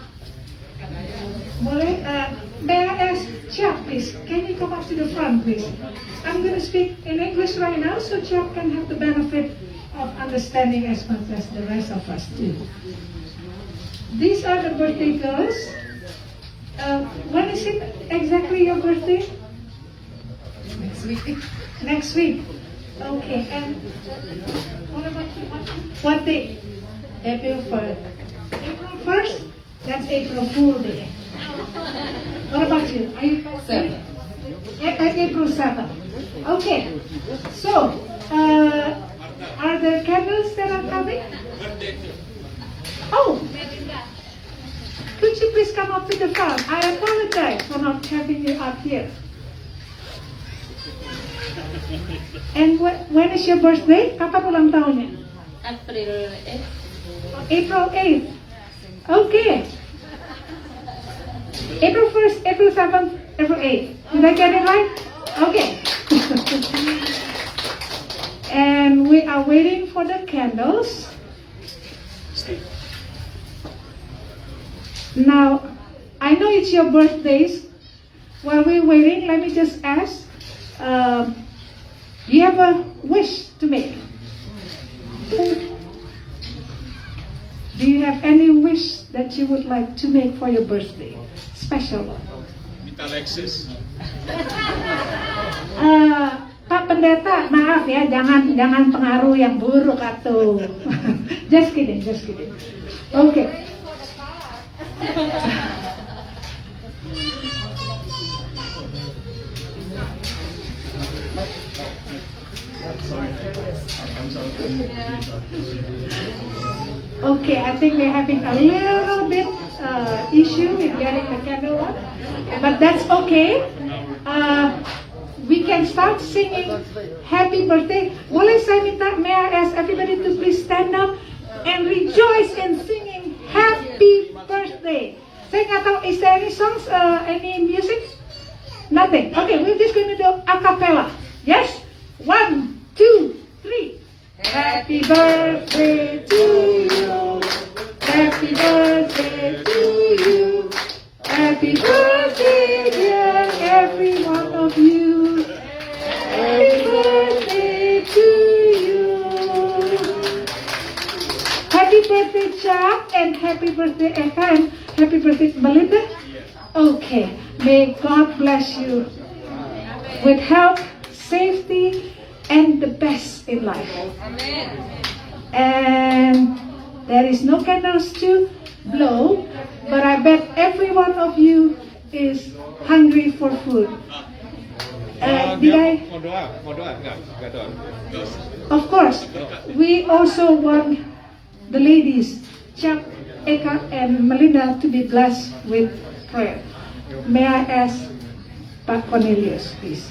Boleh, may I ask Chia, please, can you come up to the front, please? I'm going to speak in English right now, so Chia can have the benefit of understanding as much as the rest of us do. These are the birthday girls. When is it exactly your birthday? Next week. Next week. Okay, and what about you? What day? April 1st. April 1st? That's April Fool Day. What about you? Are you 7. April 7th. Okay. So, are there candles that are coming? Oh! Could you please come up to the front? I apologize for not having you up here. And when is your birthday? Kapan ulang tahunnya? April 8. April 8th. Okay. April 1st, April 7th, April 8th. Did I get it right? Okay. And we are waiting for the candles. Now, I know it's your birthdays. While we're waiting, let me just ask, do you have a wish to make? Do you have any wish that you would like to make for your birthday? Special one. Minta Lexus. Pak Pendeta, maaf ya, jangan pengaruh yang buruk atau just kidding. Okay. Okay, I think we're having a little bit issue with getting the candle up, but that's okay. We can start singing Happy Birthday. May I ask everybody to please stand up and rejoice in singing Happy Birthday. Saya nggak tahu, is there any songs, any music? Nothing. Okay, we're just going to do a cappella. Yes? 1, 2, 3. Happy birthday to you. Happy birthday to you. Happy birthday, dear every one of you. Happy birthday to you. Happy birthday, Chuck, and happy birthday, Eka, and happy birthday, Melinda. Okay, may God bless you with health, safety, and the best in life. And there is no candles to blow, but I bet every one of you is hungry for food. Did I? Mau doa, enggak doa. Of course, we also want the ladies, Chuck, Eka, and Melinda to be blessed with prayer. May I ask Pak Cornelius, please?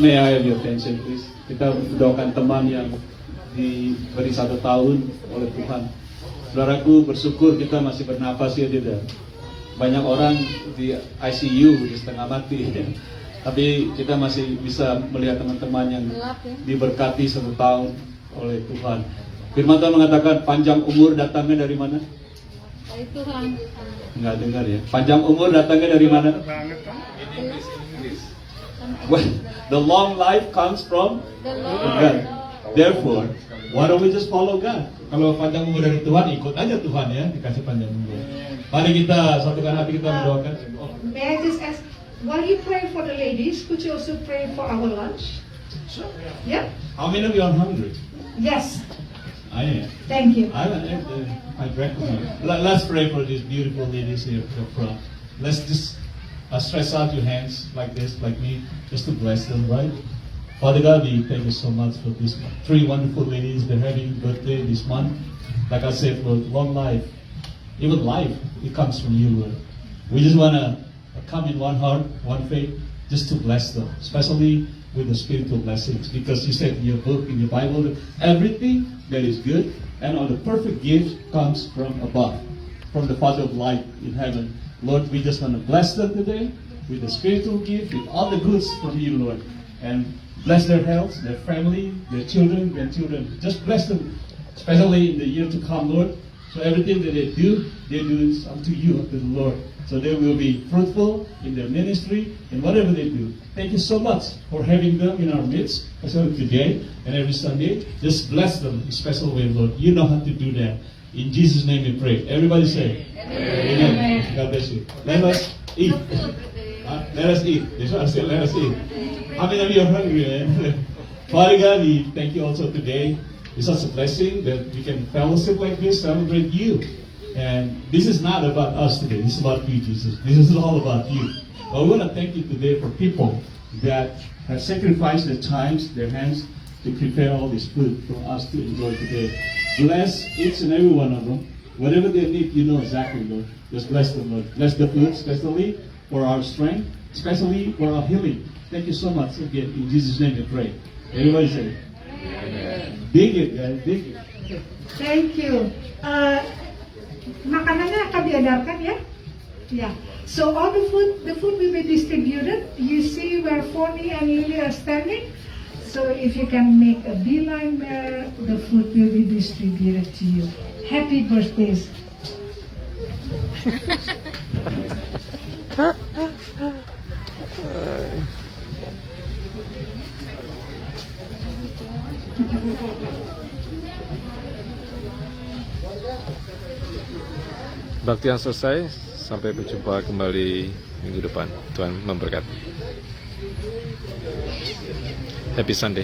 May I have your attention, please? Kita doakan teman yang diberi 1 tahun oleh Tuhan. Saudaraku, bersyukur kita masih bernafas ya, tidak. Banyak orang di ICU di setengah mati, ya. Tapi kita masih bisa melihat teman-teman yang diberkati 1 tahun oleh Tuhan. Firman Tuhan mengatakan panjang umur datangnya dari mana? Dari Tuhan. Enggak dengar ya. Panjang umur datangnya dari mana? Well, the long life comes from God. Therefore, why don't we just follow God? Kalau panjang umur dari Tuhan, ikut aja Tuhan ya, dikasih panjang umur. Mari kita satukan hati kita mendoakan. May I just ask, while you pray for the ladies, could you also pray for our lunch? Sure. Yeah? How many of you are hungry? Yes. I am. Thank you. I recognize. Let's pray for these beautiful ladies here up front. Let's just stretch out your hands like this, like me, just to bless them, right? Father God, we thank you so much for these 3 wonderful ladies. They're having birthday this month. Like I said, Lord, long life, even life, it comes from you, Lord. We just want to come in one heart, one faith, just to bless them, especially with the spiritual blessings, because you said in your book, in your Bible, that everything that is good and all the perfect gift comes from above, from the Father of light in heaven. Lord, we just want to bless them today with the spiritual gift, with all the goods from you, Lord, and bless their health, their family, their children, grandchildren. Just bless them, especially in the year to come, Lord. So everything that they do is unto you, unto the Lord. So they will be fruitful in their ministry and whatever they do. Thank you so much for having them in our midst, especially today and every Sunday. Just bless them in a special way, Lord. You know how to do that. In Jesus' name we pray. Everybody say, Amen. God bless you. Let us eat. Let us eat. That's what I said. Let us eat. How many of you are hungry, man? Father God, we thank you also today. It's such a blessing that we can fellowship like this, celebrate you. And this is not about us today. This is about you, Jesus. This is all about you. But we want to thank you today for people that have sacrificed their times, their hands, to prepare all this food for us to enjoy today. Bless each and every one of them. Whatever they need, you know exactly, Lord. Just bless them, Lord. Bless the food, especially for our strength, especially for our healing. Thank you so much again. In Jesus' name we pray. Everybody say, Amen. Dig it, guys. Dig it. Thank you. Makanannya akan diedarkan ya? Yeah. So all the food will be distributed. You see where Fonny and Lily are standing. So if you can make a beeline there, the food will be distributed to you. Happy birthdays. Baktian selesai, sampai berjumpa kembali minggu depan. Tuhan memberkati. Happy Sunday.